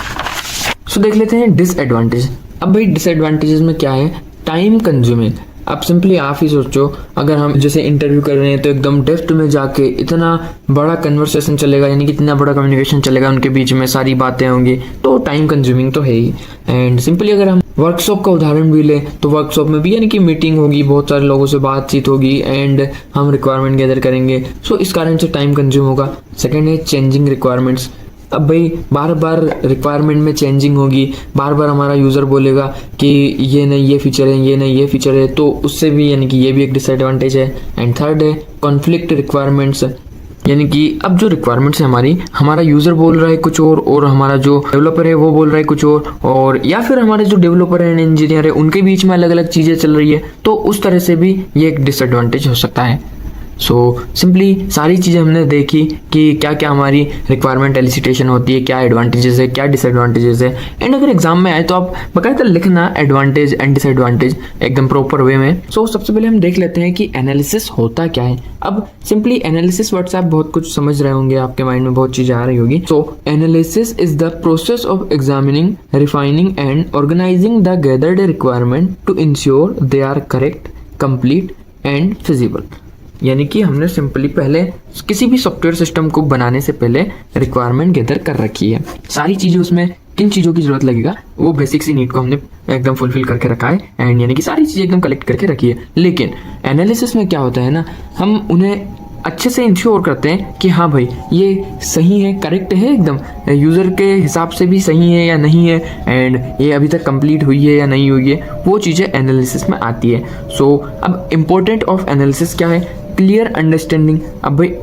सो देख लेते हैं डिसएडवांटेज। अब भाई डिसएडवांटेजेस में क्या है, टाइम कंज्यूमिंग। अब सिंपली आप ही सोचो, अगर हम जैसे इंटरव्यू कर रहे हैं तो एकदम डेप्थ में जाके इतना बड़ा कन्वर्सेशन चलेगा, यानी कि इतना बड़ा कम्युनिकेशन चलेगा, उनके बीच में सारी बातें होंगी, तो टाइम कंज्यूमिंग तो है ही। एंड सिंपली अगर हम वर्कशॉप का उदाहरण भी लें तो वर्कशॉप में भी यानी कि मीटिंग होगी, बहुत सारे लोगों से बातचीत होगी एंड हम रिक्वायरमेंट गैदर करेंगे, सो इस कारण से टाइम कंज्यूम होगा। सेकेंड है चेंजिंग रिक्वायरमेंट्स। अब भाई बार बार रिक्वायरमेंट में चेंजिंग होगी, बार बार हमारा यूज़र बोलेगा कि ये नहीं ये फीचर है, ये नहीं ये फीचर है, तो उससे भी यानी कि ये भी एक डिसएडवांटेज है। एंड थर्ड है कॉन्फ्लिक्ट रिक्वायरमेंट्स, यानी कि अब जो रिक्वायरमेंट्स है हमारा यूज़र बोल रहा है कुछ और हमारा जो डेवलपर है वो बोल रहा है कुछ और या फिर हमारे जो डेवलपर है इंजीनियर है उनके बीच में अलग अलग चीज़ें चल रही है, तो उस तरह से भी ये एक डिसएडवांटेज हो सकता है। सो सिंपली सारी चीज़ें हमने देखी कि क्या क्या हमारी रिक्वायरमेंट एलिसिटेशन होती है, क्या एडवांटेजेस है, क्या डिसएडवांटेजेस है। एंड अगर एग्जाम में आए तो आप बकायदा लिखना एडवांटेज एंड डिसएडवांटेज एकदम प्रॉपर वे में। सो सबसे पहले हम देख लेते हैं कि एनालिसिस होता क्या है। अब सिंपली एनालिसिस वर्ड्स आप बहुत कुछ समझ रहे होंगे, आपके माइंड में बहुत चीज़ें आ रही होगी। So analysis is the process of examining, refining and organizing the gathered requirement to ensure they are correct, complete and feasible. यानी कि हमने सिंपली पहले किसी भी सॉफ्टवेयर सिस्टम को बनाने से पहले रिक्वायरमेंट गैदर कर रखी है, सारी चीज़ें उसमें किन चीज़ों की जरूरत लगेगा वो बेसिक सी नीड को हमने एकदम फुलफिल करके रखा है एंड यानी कि सारी चीज़ें एकदम कलेक्ट करके रखी है। लेकिन एनालिसिस में क्या होता है ना, हम उन्हें अच्छे से इंश्योर करते हैं कि हाँ भाई ये सही है, करेक्ट है, एकदम यूज़र के हिसाब से भी सही है या नहीं है, एंड ये अभी तक कंप्लीट हुई है या नहीं हुई है, वो चीज़ें एनालिसिस में आती है। सो अब इम्पोर्टेंट ऑफ एनालिसिस क्या है, क्लियर अंडरस्टैंडिंग। अब भाई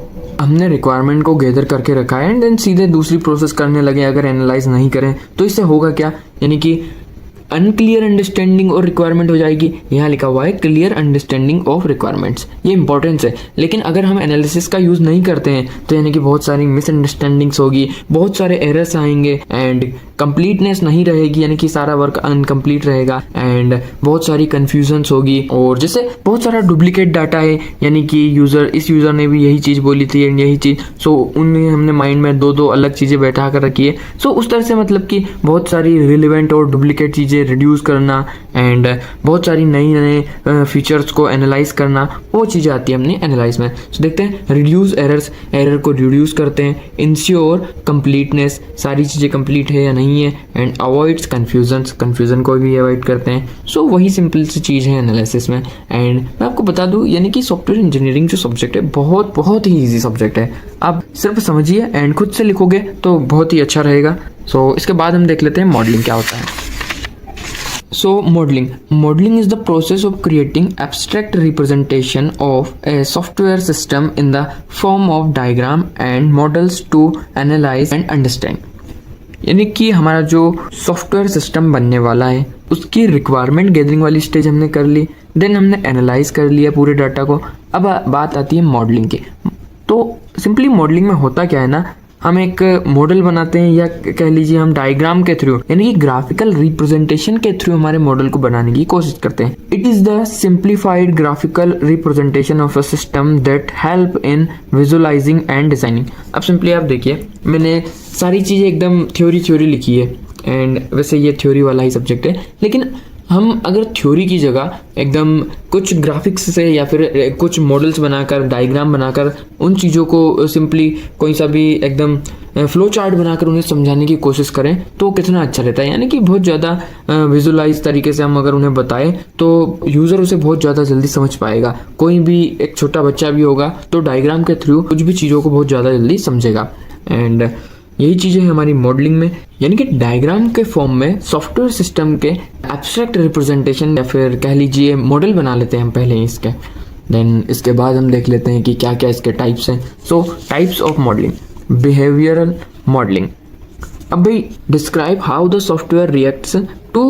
हमने रिक्वायरमेंट को गैदर करके रखा है एंड देन सीधे दूसरी प्रोसेस करने लगे, अगर एनालाइज नहीं करें तो इससे होगा क्या, यानी कि अनक्लियर अंडरस्टैंडिंग और रिक्वायरमेंट हो जाएगी। यहाँ लिखा हुआ है क्लियर अंडरस्टैंडिंग ऑफ रिक्वायरमेंट्स, ये इंपॉर्टेंस है। लेकिन अगर हम एनालिसिस का यूज़ नहीं करते हैं तो यानी कि बहुत सारी मिसअंडरस्टैंडिंग्स होगी, बहुत सारे एरर्स आएंगे एंड कंप्लीटनेस नहीं रहेगी, यानी कि सारा वर्क अनकम्प्लीट रहेगा एंड बहुत सारी कन्फ्यूजन्स होगी। और जैसे बहुत सारा डुप्लीकेट डाटा है, यानी कि इस यूज़र ने भी यही चीज़ बोली थी एंड यही चीज़, सो उनने हमने माइंड में दो अलग चीज़ें बैठा कर रखी है। सो उस तरह से मतलब कि बहुत सारी रिलेवेंट और डुप्लीकेट चीज़ें रिड्यूस करना एंड बहुत सारी नए फीचर्स को एनालाइज करना, वो चीज़ें आती है अपनी एनालाइज में। सो देखते हैं रिड्यूस एरर्स, एरर को रिड्यूस करते हैं, इंश्योर कंप्लीटनेस, सारी चीज़ें कंप्लीट है या नहीं है, एंड अवॉइड्स कन्फ्यूजन को भी अवॉइड करते हैं। सो वही सिंपल सी चीज़ है एनालिसिस में। एंड मैं आपको बता दूं यानी कि सॉफ्टवेयर इंजीनियरिंग जो सब्जेक्ट है बहुत ही ईजी सब्जेक्ट है, आप सिर्फ समझिए एंड खुद से लिखोगे तो बहुत ही अच्छा रहेगा। सो इसके बाद हम देख लेते हैं मॉडलिंग क्या होता है। So modeling is the process of creating abstract representation of a software system in the form of diagram and models to analyze and understand। यानी कि हमारा जो सॉफ्टवेयर सिस्टम बनने वाला है उसकी रिक्वायरमेंट गैदरिंग वाली स्टेज हमने कर ली, देन हमने एनालाइज कर लिया पूरे डाटा को। अब बात आती है मॉडलिंग की। तो सिंपली मॉडलिंग में होता क्या है ना, हम एक मॉडल बनाते हैं या कह लीजिए हम डायग्राम के थ्रू यानी कि ग्राफिकल रिप्रेजेंटेशन के थ्रू हमारे मॉडल को बनाने की कोशिश करते हैं। It is the simplified graphical representation of a system that help in visualising and designing. अब सिंपली आप देखिए, मैंने सारी चीज़ें एकदम थ्योरी लिखी है एंड वैसे ये थ्योरी वाला ही सब्जेक्ट है, लेकिन हम अगर थ्योरी की जगह एकदम कुछ ग्राफिक्स से या फिर कुछ मॉडल्स बनाकर, डायग्राम बनाकर उन चीज़ों को सिंपली कोई सा भी एकदम फ्लो चार्ट बनाकर उन्हें समझाने की कोशिश करें तो कितना अच्छा रहता है। यानी कि बहुत ज़्यादा विजुअलाइज तरीके से हम अगर उन्हें बताएं तो यूज़र उसे बहुत ज़्यादा जल्दी समझ पाएगा। कोई भी एक छोटा बच्चा भी होगा तो डायग्राम के थ्रू कुछ भी चीज़ों को बहुत ज़्यादा जल्दी समझेगा। एंड यही चीज़ें हैं हमारी मॉडलिंग में, यानी कि डायग्राम के फॉर्म में सॉफ्टवेयर सिस्टम के एब्स्ट्रैक्ट रिप्रेजेंटेशन या फिर कह लीजिए मॉडल बना लेते हैं हम पहले ही इसके। देन इसके बाद हम देख लेते हैं कि क्या क्या इसके टाइप्स हैं। So types of modelling, behavioural modelling, अब भाई describe how the software reacts to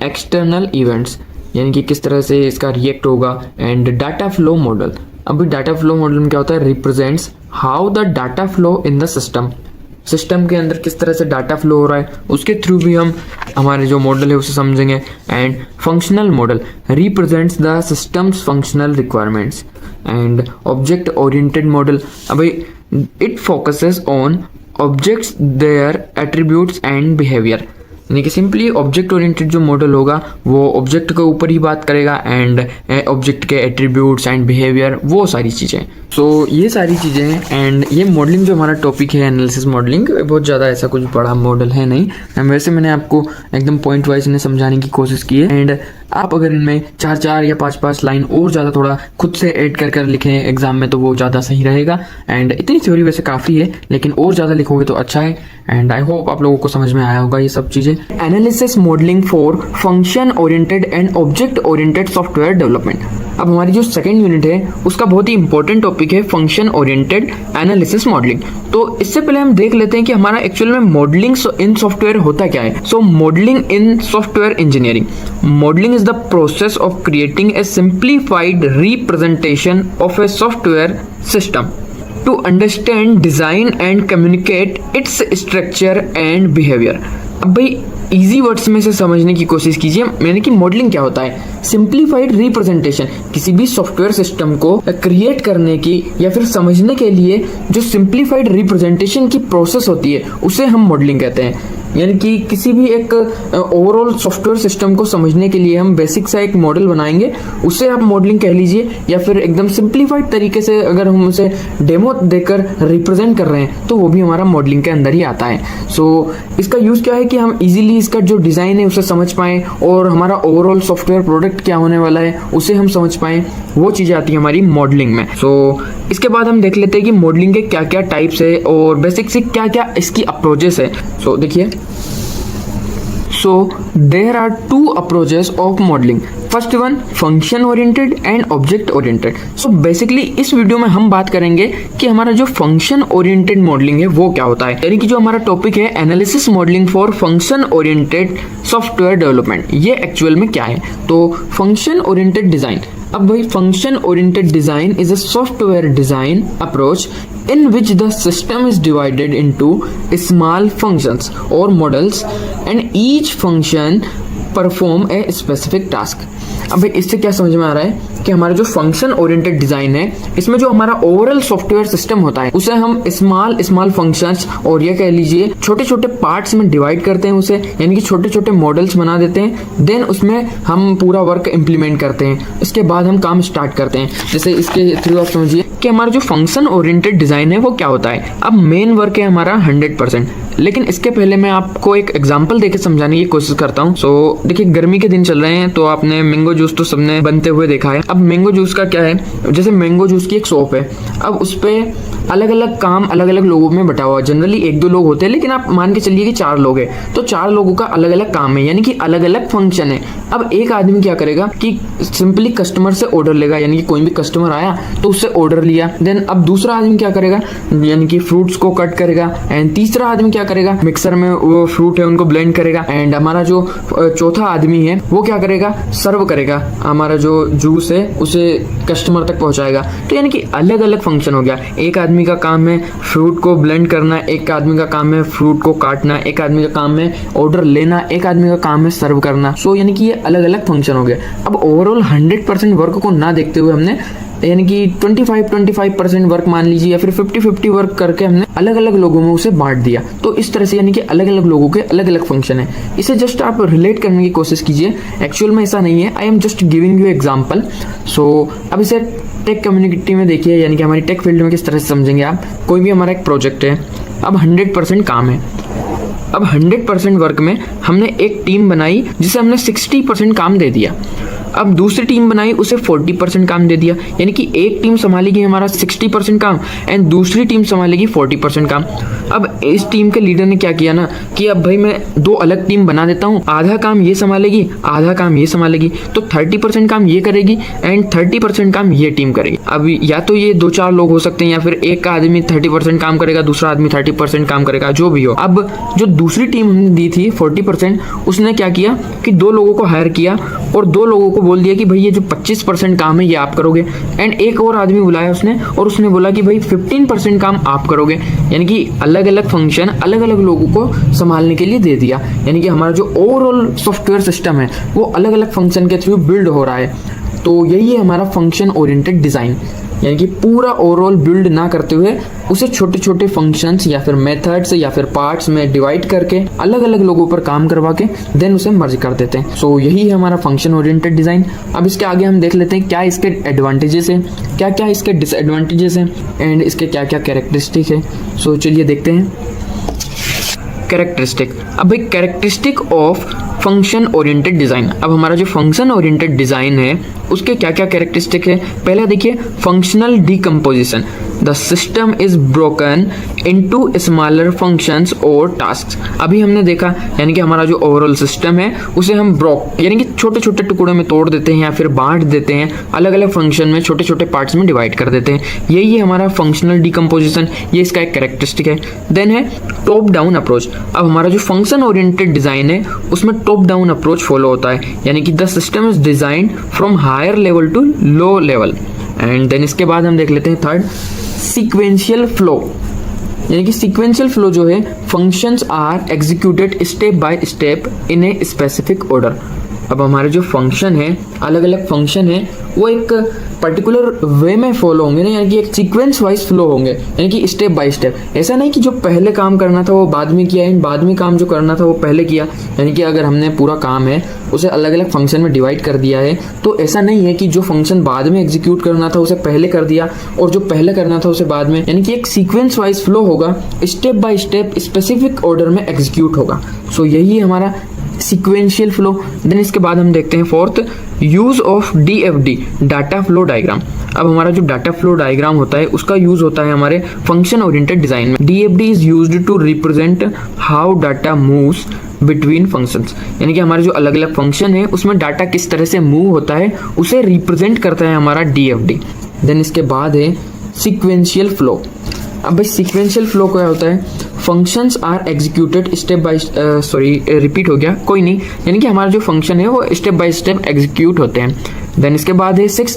external events, यानी कि किस तरह से इसका रिएक्ट होगा। एंड डाटा फ्लो मॉडल, अभी डाटा फ्लो मॉडल में क्या होता है, represents how the data flow in the system के अंदर किस तरह से डाटा फ्लो हो रहा है, उसके थ्रू भी हम हमारे जो मॉडल है उसे समझेंगे। And functional model represents the system's functional requirements. And object oriented model, अभी it focuses on objects, their attributes and behaviour, यानी कि सिंपली ऑब्जेक्ट ओरिएंटेड जो मॉडल होगा वो ऑब्जेक्ट के ऊपर ही बात करेगा एंड ऑब्जेक्ट के एट्रीब्यूट्स एंड बिहेवियर, वो सारी चीज़ें। सो ये सारी चीज़ें हैं। एंड ये मॉडलिंग जो हमारा टॉपिक है एनालिसिस मॉडलिंग, बहुत ज़्यादा ऐसा कुछ बड़ा मॉडल है नहीं, वैसे मैंने आपको एकदम पॉइंट वाइज इन्हें समझाने की कोशिश की है। एंड आप अगर इनमें 4 या 5 लाइन और ज़्यादा थोड़ा खुद से ऐड कर लिखें एग्जाम में तो वो ज़्यादा सही रहेगा। एंड इतनी थ्योरी वैसे काफ़ी है, लेकिन और ज़्यादा लिखोगे तो अच्छा है। एंड आई होप आप लोगों को समझ में आया होगा ये सब चीज़ें। Analysis modelling for function oriented and object oriented software development. अब हमारी जो सेकंड यूनिट है उसका बहुत ही इंपॉर्टेंट टॉपिक है फंक्शन ओरिएंटेड एनालिसिस मॉडलिंग। तो इससे पहले हम देख लेते हैं कि हमारा एक्चुअल में मॉडलिंग इन सॉफ्टवेयर होता क्या है। So modelling in software engineering, modelling is the process of creating a simplified representation of a software system to understand, design and communicate its structure and behavior। अब भाई easy words में से समझने की कोशिश कीजिए, यानी कि मॉडलिंग क्या होता है, सिंप्लीफाइड रिप्रेजेंटेशन, किसी भी सॉफ्टवेयर सिस्टम को क्रिएट करने की या फिर समझने के लिए जो सिंप्लीफाइड रिप्रेजेंटेशन की प्रोसेस होती है उसे हम मॉडलिंग कहते हैं। यानी कि किसी भी एक ओवरऑल सॉफ्टवेयर सिस्टम को समझने के लिए हम बेसिक सा एक मॉडल बनाएंगे, उसे आप मॉडलिंग कह लीजिए, या फिर एकदम सिंप्लीफाइड तरीके से अगर हम उसे डेमो देकर रिप्रेजेंट कर रहे हैं तो वो भी हमारा मॉडलिंग के अंदर ही आता है। सो इसका यूज़ क्या है कि हम इजीली इसका जो डिज़ाइन है उसे समझ पाएँ और हमारा ओवरऑल सॉफ्टवेयर प्रोडक्ट क्या होने वाला है उसे हम समझ पाएँ, वो चीज़ें आती है हमारी मॉडलिंग में। सो इसके बाद हम देख लेते हैं कि मॉडलिंग के क्या क्या टाइप्स है और बेसिक से क्या क्या इसकी अप्रोचेस है। सो देखिए, so there are 2 approaches of modeling, first one function oriented and object oriented। so basically इस वीडियो में हम बात करेंगे कि हमारा जो फंक्शन ओरिएंटेड मॉडलिंग है वो क्या होता है, यानी कि जो हमारा टॉपिक है analysis modelling for function oriented software development, ये एक्चुअल में क्या है। तो फंक्शन ओरिएंटेड डिजाइन, अब भाई function oriented design is a software design approach in which the system is divided into small functions or models and each function perform a specific task। अब भाई इससे क्या समझ में आ रहा है कि हमारा जो फंक्शन ओरिएंटेड डिजाइन है इसमें जो हमारा ओवरऑल सॉफ्टवेयर सिस्टम होता है उसे हम स्मॉल फंक्शंस और ये कह लीजिए छोटे छोटे पार्ट्स में डिवाइड करते हैं उसे, यानी कि छोटे छोटे मॉडल्स बना देते हैं, देन उसमें हम पूरा वर्क इम्प्लीमेंट करते हैं, इसके बाद हम काम स्टार्ट करते हैं। जैसे इसके थ्रू आप समझिए कि हमारा जो फंक्शन ओरिएंटेड डिजाइन है वो क्या होता है। अब मेन वर्क है हमारा 100%, लेकिन इसके पहले मैं आपको एक एग्जांपल देकर समझाने की कोशिश करता हूँ। सो देखिए, गर्मी के दिन चल रहे हैं तो आपने मैंगो जूस तो सबने बनते हुए देखा है। अब मैंगो जूस का क्या है, जैसे मैंगो जूस की एक शॉप है, अब उस पर अलग अलग काम अलग अलग लोगों में बटा हुआ, जनरली 1-2 लोग होते हैं, लेकिन आप मान के चलिए कि 4 लोग हैं, तो 4 लोगों का अलग अलग काम है, यानी कि अलग अलग फंक्शन है। अब एक आदमी क्या करेगा कि सिंपली कस्टमर से ऑर्डर लेगा, यानी कि कोई भी कस्टमर आया तो उससे ऑर्डर लिया, देन अब दूसरा आदमी क्या करेगा, यानी कि फ्रूट्स को कट करेगा, एंड तीसरा आदमी क्या करेगा, मिक्सर में वो फ्रूट है उनको ब्लेंड करेगा, एंड हमारा जो चौथा आदमी है वो क्या करेगा, सर्व करेगा, हमारा जो जूस है उसे कस्टमर तक पहुंचाएगा। तो यानी कि अलग अलग फंक्शन हो गया, एक आदमी का काम है फ्रूट को ब्लेंड करना, एक आदमी का काम है फ्रूट को काटना, एक आदमी का काम है ऑर्डर लेना, एक आदमी का काम है सर्व करना। सो यानी कि ये अलग अलग फंक्शन हो गया। अब ओवरऑल 100% वर्क को ना देखते हुए हमने, यानी कि 25% वर्क मान लीजिए या फिर 50-50 वर्क करके हमने अलग अलग लोगों में उसे बांट दिया। तो इस तरह से यानी कि अलग अलग लोगों के अलग अलग फंक्शन है। इसे जस्ट आप रिलेट करने की कोशिश कीजिए, एक्चुअल में ऐसा नहीं है, I am just giving you example. So अब इसे टेक कम्युनिटी में देखिए, यानी कि हमारी टेक फील्ड में किस तरह से समझेंगे आप। कोई भी हमारा एक प्रोजेक्ट है, अब 100% काम है, अब 100% वर्क में हमने एक टीम बनाई जिसे हमने 60% काम दे दिया। अब दूसरी टीम बनाई, उसे 40% काम दे दिया, यानी कि एक टीम संभालेगी हमारा 60% काम एंड दूसरी टीम संभालेगी 40% काम। अब इस टीम के लीडर ने क्या किया ना कि अब भाई मैं दो अलग टीम बना देता हूँ, आधा काम ये संभालेगी, आधा काम ये संभालेगी, तो 30% काम ये करेगी एंड 30% काम ये टीम करेगी। अब या तो ये 2-4 लोग हो सकते हैं या फिर एक आदमी 30% काम करेगा, दूसरा आदमी 30% काम करेगा, जो भी हो। अब जो दूसरी टीम हमने दी थी 40%, उसने क्या किया कि 2 लोगों को हायर किया और 2 लोगों को बोल दिया कि भाई ये जो 25% काम है ये आप करोगे, एंड एक और आदमी बुलाया उसने और उसने बोला कि भाई 15% काम आप करोगे, यानी कि अलग अलग फंक्शन अलग अलग लोगों को संभालने के लिए दे दिया। यानी कि हमारा जो ओवरऑल सॉफ्टवेयर सिस्टम है वो अलग अलग फंक्शन के थ्रू बिल्ड हो रहा है। तो यही है हमारा फंक्शन ओरिएंटेड डिज़ाइन, यानी कि पूरा ओवरऑल बिल्ड ना करते हुए उसे छोटे छोटे फंक्शंस या फिर मेथड्स या फिर पार्ट्स में डिवाइड करके अलग अलग लोगों पर काम करवा के देन उसे मर्ज कर देते हैं। सो यही है हमारा फंक्शन ओरिएंटेड डिज़ाइन। अब इसके आगे हम देख लेते हैं क्या इसके एडवांटेजेस हैं, क्या क्या इसके डिसएडवांटेजेस हैं एंड इसके क्या क्या कैरेक्टरिस्टिक है। सो चलिए देखते हैं कैरेक्टरिस्टिक। अब भाई characteristic of function oriented design. अब हमारा जो फंक्शन ओरिएंटेड डिज़ाइन है उसके क्या क्या कैरेक्टरिस्टिक है। पहला देखिए functional decomposition, the system is broken into smaller functions और टास्क्स। अभी हमने देखा यानी कि हमारा जो ओवरऑल सिस्टम है उसे हम ब्रोक यानी कि छोटे छोटे टुकड़ों में तोड़ देते हैं या फिर बांट देते हैं, अलग अलग फंक्शन में छोटे छोटे पार्ट्स में डिवाइड कर देते हैं। यही है हमारा फंक्शनल डीकम्पोजिशन, ये इसका एक कैरेक्टरिस्टिक है। देन है टॉप डाउन अप्रोच। अब हमारा जो फंक्शन ओरिएंटेड डिज़ाइन है उसमें टॉप डाउन अप्रोच फॉलो होता है, यानी कि the system is designed from higher level to low level. And then इसके बाद हम देख लेते हैं थर्ड सीक्वेंशियल फ्लो, यानी कि सीक्वेंशियल फ्लो जो है functions are executed step by step in a specific order. अब हमारे जो फंक्शन है अलग अलग फंक्शन है वो एक पर्टिकुलर वे में फॉलो होंगे ना, यानी कि एक सीक्वेंस वाइज फ्लो होंगे, यानी कि स्टेप बाय स्टेप। ऐसा नहीं कि जो पहले काम करना था वो बाद में किया एंड बाद में काम जो करना था वो पहले किया, यानी कि अगर हमने पूरा काम है उसे अलग अलग फंक्शन में डिवाइड कर दिया है तो ऐसा नहीं है कि जो फंक्शन बाद में एग्जीक्यूट करना था उसे पहले कर दिया और जो पहले करना था उसे बाद में, यानी कि एक सीक्वेंस वाइज फ्लो होगा, step by step specific order में एग्जीक्यूट होगा। सो यही है हमारा सीक्वेंशियल फ्लो। देन इसके बाद हम देखते हैं fourth use of DFD, data flow diagram. अब हमारा जो डाटा फ्लो डायग्राम होता है उसका यूज होता है हमारे फंक्शन ओरिएंटेड डिजाइन में। DFD is used to represent how data moves between functions, यानी कि हमारे जो अलग अलग फंक्शन है उसमें डाटा किस तरह से मूव होता है उसे रिप्रेजेंट करता है हमारा DFD। देन इसके बाद है सीक्वेंशियल फ्लो। अब भाई सीक्वेंशियल फ्लो क्या होता है, functions are executed step by repeat हो गया कोई नहीं, यानी कि हमारा जो फंक्शन है वो स्टेप बाय स्टेप एग्जीक्यूट होते हैं। देन इसके बाद है 6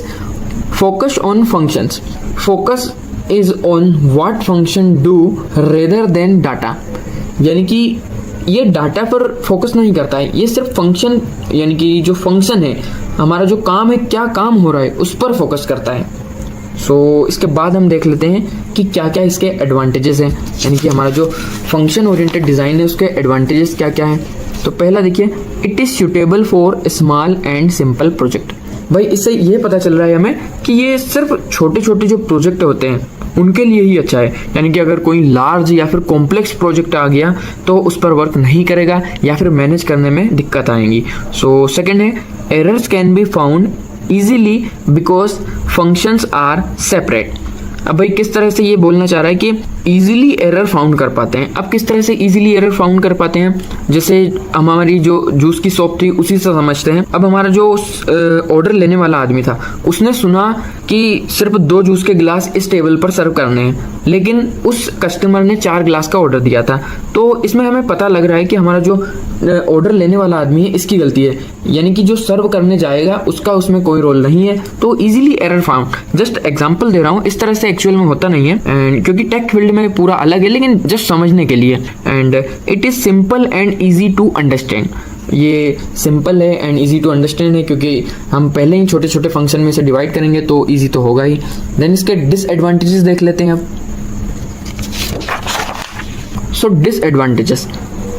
focus on functions. Focus is on what function do rather than data, यानी कि ये डाटा पर फोकस नहीं करता है, ये सिर्फ फंक्शन यानी कि जो फंक्शन है हमारा जो काम है क्या काम हो रहा है उस पर फोकस करता है। सो इसके बाद हम देख लेते हैं कि क्या क्या इसके एडवांटेजेस हैं, यानी कि हमारा जो फंक्शन ओरिएंटेड डिज़ाइन है उसके एडवांटेजेस क्या क्या हैं। तो पहला देखिए it is suitable for small and simple project. भाई इससे ये पता चल रहा है हमें कि ये सिर्फ छोटे छोटे जो प्रोजेक्ट होते हैं उनके लिए ही अच्छा है, यानी कि अगर कोई लार्ज या फिर कॉम्प्लेक्स प्रोजेक्ट आ गया तो उस पर वर्क नहीं करेगा या फिर मैनेज करने में दिक्कत आएंगी। सो सेकेंड है errors can be found easily because functions are separate। अब भाई किस तरह से ये बोलना चाह रहा है कि इजीली एरर फाउंड कर पाते हैं। अब किस तरह से इजीली एरर फाउंड कर पाते हैं, जैसे हमारी जो जूस की शॉप थी उसी से समझते हैं। अब हमारा जो ऑर्डर लेने वाला आदमी था उसने सुना कि सिर्फ 2 जूस के गिलास इस टेबल पर सर्व करने हैं, लेकिन उस कस्टमर ने 4 गिलास का ऑर्डर दिया था। तो इसमें हमें पता लग रहा है कि हमारा जो ऑर्डर लेने वाला आदमी है इसकी गलती है, यानी कि जो सर्व करने जाएगा उसका उसमें कोई रोल नहीं है। तो easily error found, just example दे रहा हूँ, इस तरह से एक्चुअल में होता नहीं है एंड क्योंकि टेक फील्ड में पूरा अलग है, लेकिन जस्ट समझने के लिए। And it is simple and easy to understand, ये सिंपल है एंड इजी टू अंडरस्टैंड है क्योंकि हम पहले ही छोटे छोटे फंक्शन में से डिवाइड करेंगे तो इजी तो होगा ही। देन इसके डिसएडवांटेजेस देख लेते हैं अब। So disadvantages,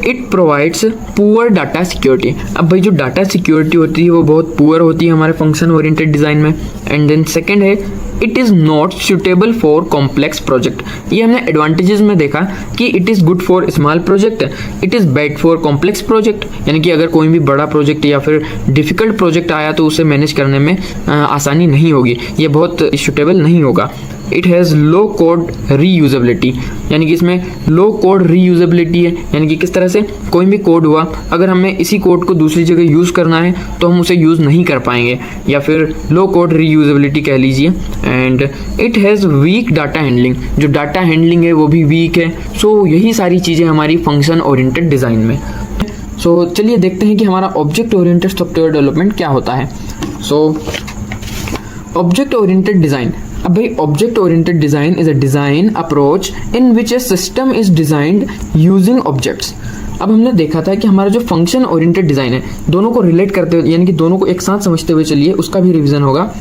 it provides poor data security. अब भाई जो डाटा सिक्योरिटी होती है वो बहुत पुअर होती है हमारे फंक्शन ओरिएंटेड डिज़ाइन में। एंड देन सेकेंड है it is not suitable for complex project. ये हमने एडवांटेजेस में देखा कि it is good for small project, it is bad for complex project, यानी कि अगर कोई भी बड़ा प्रोजेक्ट या फिर डिफ़िकल्ट प्रोजेक्ट आया तो उसे मैनेज करने में आसानी नहीं होगी, ये बहुत सुटेबल नहीं होगा। It has low code reusability, यानी कि इसमें लो कोड रीयूजेबिलिटी है, यानी कि किस तरह से कोई भी कोड हुआ अगर हमें इसी कोड को दूसरी जगह यूज़ करना है तो हम उसे यूज़ नहीं कर पाएंगे, या फिर लो कोड रीयूजेबिलिटी कह लीजिए। And it has weak data handling, जो डाटा हैंडलिंग है वो भी वीक है। सो यही सारी चीज़ें हमारी फंक्शन ओरिएंटेड डिज़ाइन में। सो चलिए देखते हैं कि हमारा ऑब्जेक्ट ओरिएंटेड सॉफ्टवेयर डेवलपमेंट क्या होता है। सो ऑब्जेक्ट ओरिएंटेड डिज़ाइन, अब भाई object oriented design is a design approach in which A system is designed using objects. अब हमने देखा था कि हमारा जो फंक्शन ओरिएंटेड डिज़ाइन है, दोनों को रिलेट करते हुए, यानी कि दोनों को एक साथ समझते हुए चलिए, उसका भी रिवीजन होगा।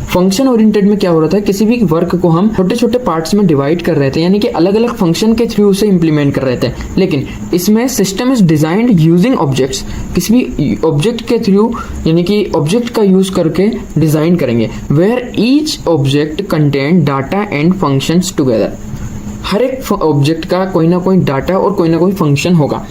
फंक्शन ओरिएंटेड में क्या हो रहा था, किसी भी वर्क को हम छोटे छोटे पार्ट्स में डिवाइड कर रहे थे, यानी कि अलग अलग फंक्शन के थ्रू उसे इंप्लीमेंट कर रहे थे। लेकिन इसमें system is designed using objects, किसी भी ऑब्जेक्ट के थ्रू, यानी कि ऑब्जेक्ट का यूज करके डिजाइन करेंगे, where each object contain data and functions together. हर एक ऑब्जेक्ट का कोई ना कोई डाटा और कोई ना कोई फंक्शन होगा।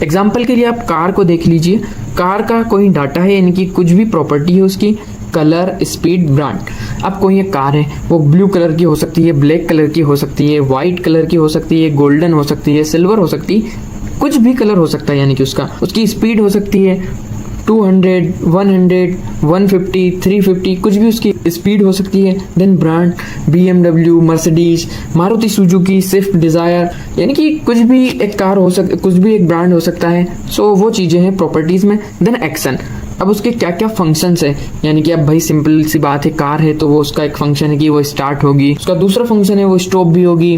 एग्जाम्पल के लिए आप कार को देख लीजिए, कार का कोई डाटा है, यानी कि कुछ भी प्रॉपर्टी है उसकी, कलर, स्पीड, ब्रांड। अब कोई एक कार है, वो ब्लू कलर की हो सकती है, ब्लैक कलर की हो सकती है, वाइट कलर की हो सकती है, गोल्डन हो सकती है, सिल्वर हो सकती है, कुछ भी कलर हो सकता है, यानी कि उसकी स्पीड हो सकती है 200, 100, 150, 350, कुछ भी उसकी स्पीड हो सकती है। Then brand, BMW, Mercedes, Maruti Suzuki, Swift Dzire, यानी कि कुछ भी एक कार हो सकती, कुछ भी एक ब्रांड हो सकता है। सो वो चीज़ें हैं प्रॉपर्टीज़ में। देन एक्शन, अब उसके क्या क्या फंक्शंस है, यानी कि अब भाई सिंपल सी बात है, कार है तो वो उसका एक फंक्शन है कि वो स्टार्ट होगी, उसका दूसरा फंक्शन है वो स्टॉप भी होगी,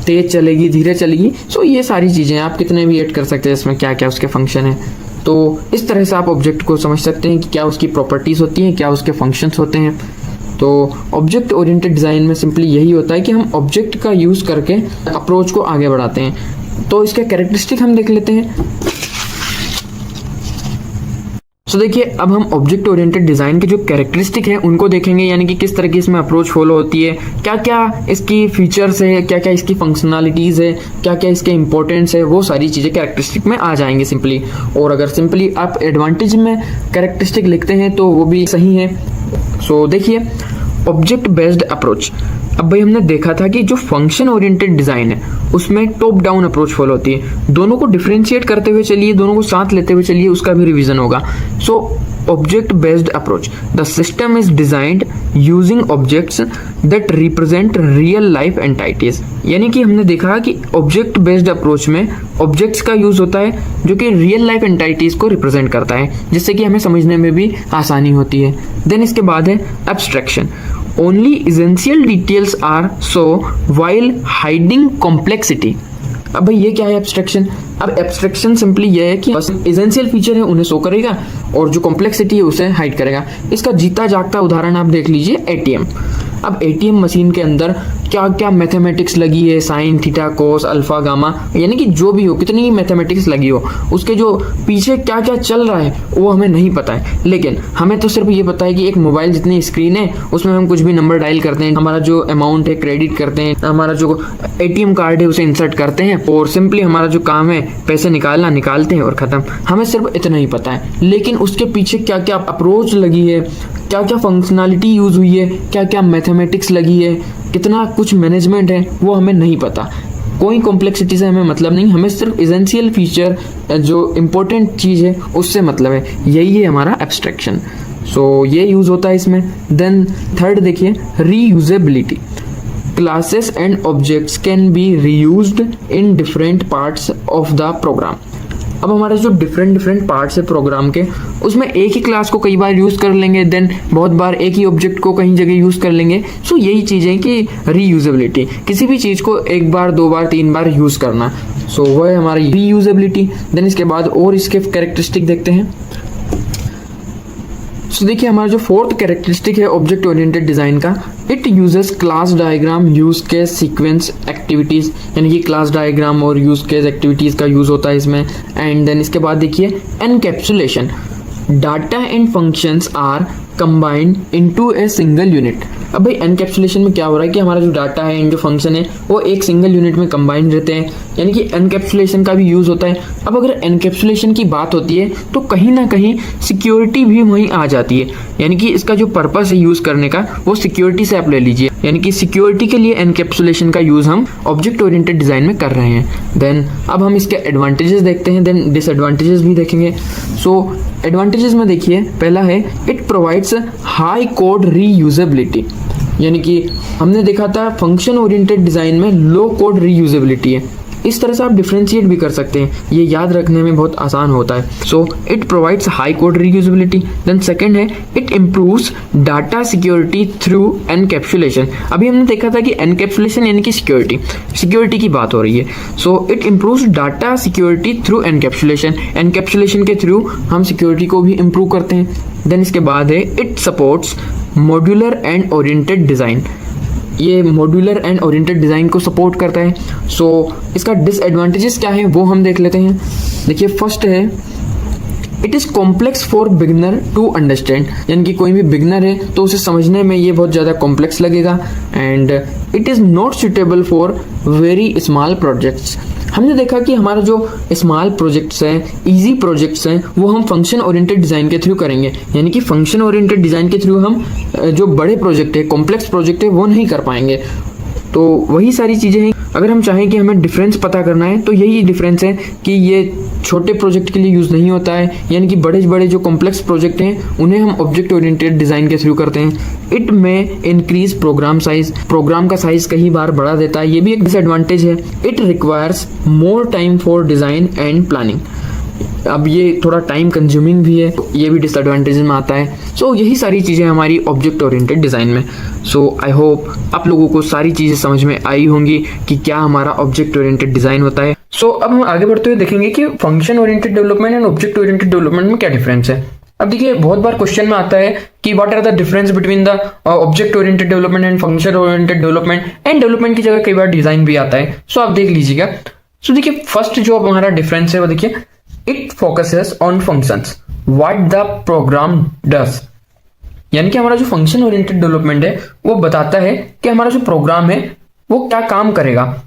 तेज चलेगी, धीरे चलेगी। सो ये सारी चीज़ें आप कितने भी ऐड कर सकते हैं इसमें, क्या क्या उसके फंक्शन है। तो इस तरह से आप ऑब्जेक्ट को समझ सकते हैं कि क्या उसकी प्रॉपर्टीज़ होती हैं, क्या उसके फंक्शंस होते हैं। तो ऑब्जेक्ट ओरिएंटेड डिज़ाइन में सिंपली यही होता है कि हम ऑब्जेक्ट का यूज़ करके अप्रोच को आगे बढ़ाते हैं। तो इसके कैरेक्टरिस्टिक हम देख लेते हैं। सो देखिए, अब हम ऑब्जेक्ट ओरिएंटेड डिज़ाइन के जो कैरेक्टरिस्टिक है उनको देखेंगे, यानी कि किस तरह की इसमें अप्रोच फॉलो होती है, क्या क्या इसकी फीचर्स है, क्या क्या इसकी फंक्शनैलिटीज़ है, क्या क्या इसके इंपॉर्टेंस है, वो सारी चीज़ें कैरेक्टरिस्टिक में आ जाएंगे सिंपली। और अगर सिंपली आप एडवांटेज में कैरेक्टरिस्टिक लिखते हैं तो वो भी सही है। सो देखिए, ऑब्जेक्ट बेस्ड अप्रोच, अब भाई हमने देखा था कि जो फंक्शन ओरिएंटेड डिज़ाइन है उसमें टॉप डाउन अप्रोच फॉलो होती है। दोनों को डिफरेंशिएट करते हुए चलिए, दोनों को साथ लेते हुए चलिए, उसका भी रिवीजन होगा। So object based approach, the system is designed using objects that represent real life entities, यानी कि हमने देखा कि ऑब्जेक्ट बेस्ड अप्रोच में ऑब्जेक्ट्स का यूज होता है जो कि रियल लाइफ एंटाइटीज को रिप्रेजेंट करता है, जिससे कि हमें समझने में भी आसानी होती है। देन इसके बाद है abstraction, only essential details are so while hiding complexity। अब भाई ये क्या है एब्स्ट्रैक्शन? अब एब्स्ट्रैक्शन सिंपली ये है कि बस एसेंशियल फीचर है उन्हें शो करेगा और जो कॉम्प्लेक्सिटी है उसे हाइड करेगा। इसका जीता जागता उदाहरण आप देख लीजिए, एटीएम। अब एटीएम मशीन के अंदर क्या क्या मैथमेटिक्स लगी है, साइन, थीटा, कोस, अल्फा, गामा, यानी कि जो भी हो, कितनी ही मैथमेटिक्स लगी हो, उसके जो पीछे क्या क्या चल रहा है वो हमें नहीं पता है। लेकिन हमें तो सिर्फ ये पता है कि एक मोबाइल जितनी स्क्रीन है उसमें हम कुछ भी नंबर डायल करते हैं, हमारा जो अमाउंट है क्रेडिट करते हैं, हमारा जो एटीएम कार्ड है उसे इंसर्ट करते हैं और सिंपली हमारा जो काम है पैसे निकालना, निकालते हैं और ख़त्म। हमें सिर्फ इतना ही पता है, लेकिन उसके पीछे क्या क्या अप्रोच लगी है, क्या क्या फंक्शनैलिटी यूज़ हुई है, क्या क्या मैथमेटिक्स लगी है, कितना कुछ मैनेजमेंट है, वो हमें नहीं पता। कोई कॉम्प्लेक्सिटी से हमें मतलब नहीं, हमें सिर्फ एसेंशियल फीचर, जो इम्पोर्टेंट चीज़ है उससे मतलब है। यही है हमारा एब्स्ट्रैक्शन। सो ये यूज़ होता है इसमें। देन थर्ड देखिए, reusability, classes and objects can be reused in different parts of the program. अब हमारे जो डिफरेंट पार्ट्स है प्रोग्राम के, उसमें एक ही क्लास को कई बार यूज़ कर लेंगे, देन बहुत बार एक ही ऑब्जेक्ट को कहीं जगह यूज़ कर लेंगे। सो यही चीज़ है कि रीयूजेबिलिटी, किसी भी चीज़ को एक बार, दो बार, तीन बार यूज़ करना। सो वह है हमारी रीयूजेबिलिटी। देन इसके बाद और इसके कैरेक्टरिस्टिक देखते हैं। सो देखिए, हमारा जो फोर्थ कैरेक्टरिस्टिक है ऑब्जेक्ट ओरिएंटेड डिज़ाइन का, it uses class diagram, use case, sequence, activities, यानी कि क्लास डायग्राम और यूज केस एक्टिविटीज़ का यूज़ होता है इसमें। एंड देन इसके बाद देखिए encapsulation, data and functions are combined into a single unit. अब भाई एनकैप्सुलेशन में क्या हो रहा है कि हमारा जो डाटा है एंड जो फंक्शन है वो एक सिंगल यूनिट में कंबाइंड रहते हैं, यानी कि एनकैप्सुलेशन का भी यूज़ होता है। अब अगर एनकैप्सुलेशन की बात होती है तो कहीं ना कहीं सिक्योरिटी भी वहीं आ जाती है, यानी कि इसका जो पर्पस है यूज़ करने का वो सिक्योरिटी से आप ले लीजिए, यानी कि सिक्योरिटी के लिए एनकैप्सुलेशन का यूज़ हम ऑब्जेक्ट ओरिएंटेड डिज़ाइन में कर रहे हैं। देन अब हम इसके एडवांटेजेस देखते हैं, देन डिसएडवांटेजेस भी देखेंगे। सो एडवांटेजेस में देखिए, पहला है it provides high code reusability, यानी कि हमने देखा था फंक्शन ओरिएंटेड डिज़ाइन में लो कोड रीयूजेबिलिटी है। इस तरह से आप डिफ्रेंशिएट भी कर सकते हैं, ये याद रखने में बहुत आसान होता है। So it provides high code reusability. Then second है it improves data security through encapsulation. अभी हमने देखा था कि एनकैप्सुलेशन यानी कि सिक्योरिटी की बात हो रही है। So it improves data security through encapsulation. Encapsulation के थ्रू हम सिक्योरिटी को भी इम्प्रूव करते हैं। देन इसके बाद है it supports modular and oriented design. ये मॉड्यूलर एंड ओरिएंटेड डिज़ाइन को सपोर्ट करता है। सो इसका डिसएडवांटेजेस क्या है वो हम देख लेते हैं। देखिए फर्स्ट है it is complex for beginner to understand, यानी कि कोई भी बिगनर है तो उसे समझने में ये बहुत ज़्यादा कॉम्प्लेक्स लगेगा। And it is not suitable for very small projects. हमने देखा कि हमारा जो स्मॉल प्रोजेक्ट्स हैं, इजी प्रोजेक्ट्स हैं, वो हम फंक्शन ओरिएंटेड डिज़ाइन के थ्रू करेंगे, यानी कि फंक्शन ओरिएंटेड डिज़ाइन के थ्रू हम जो बड़े प्रोजेक्ट है, कॉम्प्लेक्स प्रोजेक्ट है, वो नहीं कर पाएंगे। तो वही सारी चीज़ें हैं। अगर हम चाहें कि हमें डिफरेंस पता करना है तो यही डिफरेंस है कि ये छोटे प्रोजेक्ट के लिए यूज़ नहीं होता है, यानी कि बड़े बड़े जो कॉम्प्लेक्स प्रोजेक्ट हैं उन्हें हम ऑब्जेक्ट ओरिएंटेड डिज़ाइन के थ्रू करते हैं। इट में इंक्रीज प्रोग्राम साइज, प्रोग्राम का साइज कई बार बढ़ा देता है, ये भी एक डिसएडवांटेज है। It requires more time for design and planning. अब ये थोड़ा टाइम कंज्यूमिंग भी है, ये भी डिसएडवांटेज में आता है। सो यही सारी चीज़ें हमारी ऑब्जेक्ट ओरिएंटेड डिज़ाइन में। सो आई होप आप लोगों को सारी चीज़ें समझ में आई होंगी कि क्या हमारा ऑब्जेक्ट ओरिएंटेड डिज़ाइन होता है। सो अब हम आगे बढ़ते हुए देखेंगे कि function oriented development and object oriented development में क्या डिफरेंस है। अब देखिए बहुत बार क्वेश्चन में आता है कि what are the difference between the object oriented development and function oriented development, and development की जगह कई बार डिज़ाइन भी आता है। सो आप देख लीजिएगा। सो देखिए फर्स्ट जो हमारा डिफरेंस है वो देखिए it focuses on functions what the program does, यानी कि हमारा जो फंक्शन ओरिएंटेड डेवलपमेंट है वो बताता है कि हमारा जो प्रोग्राम है वो क्या काम करेगा।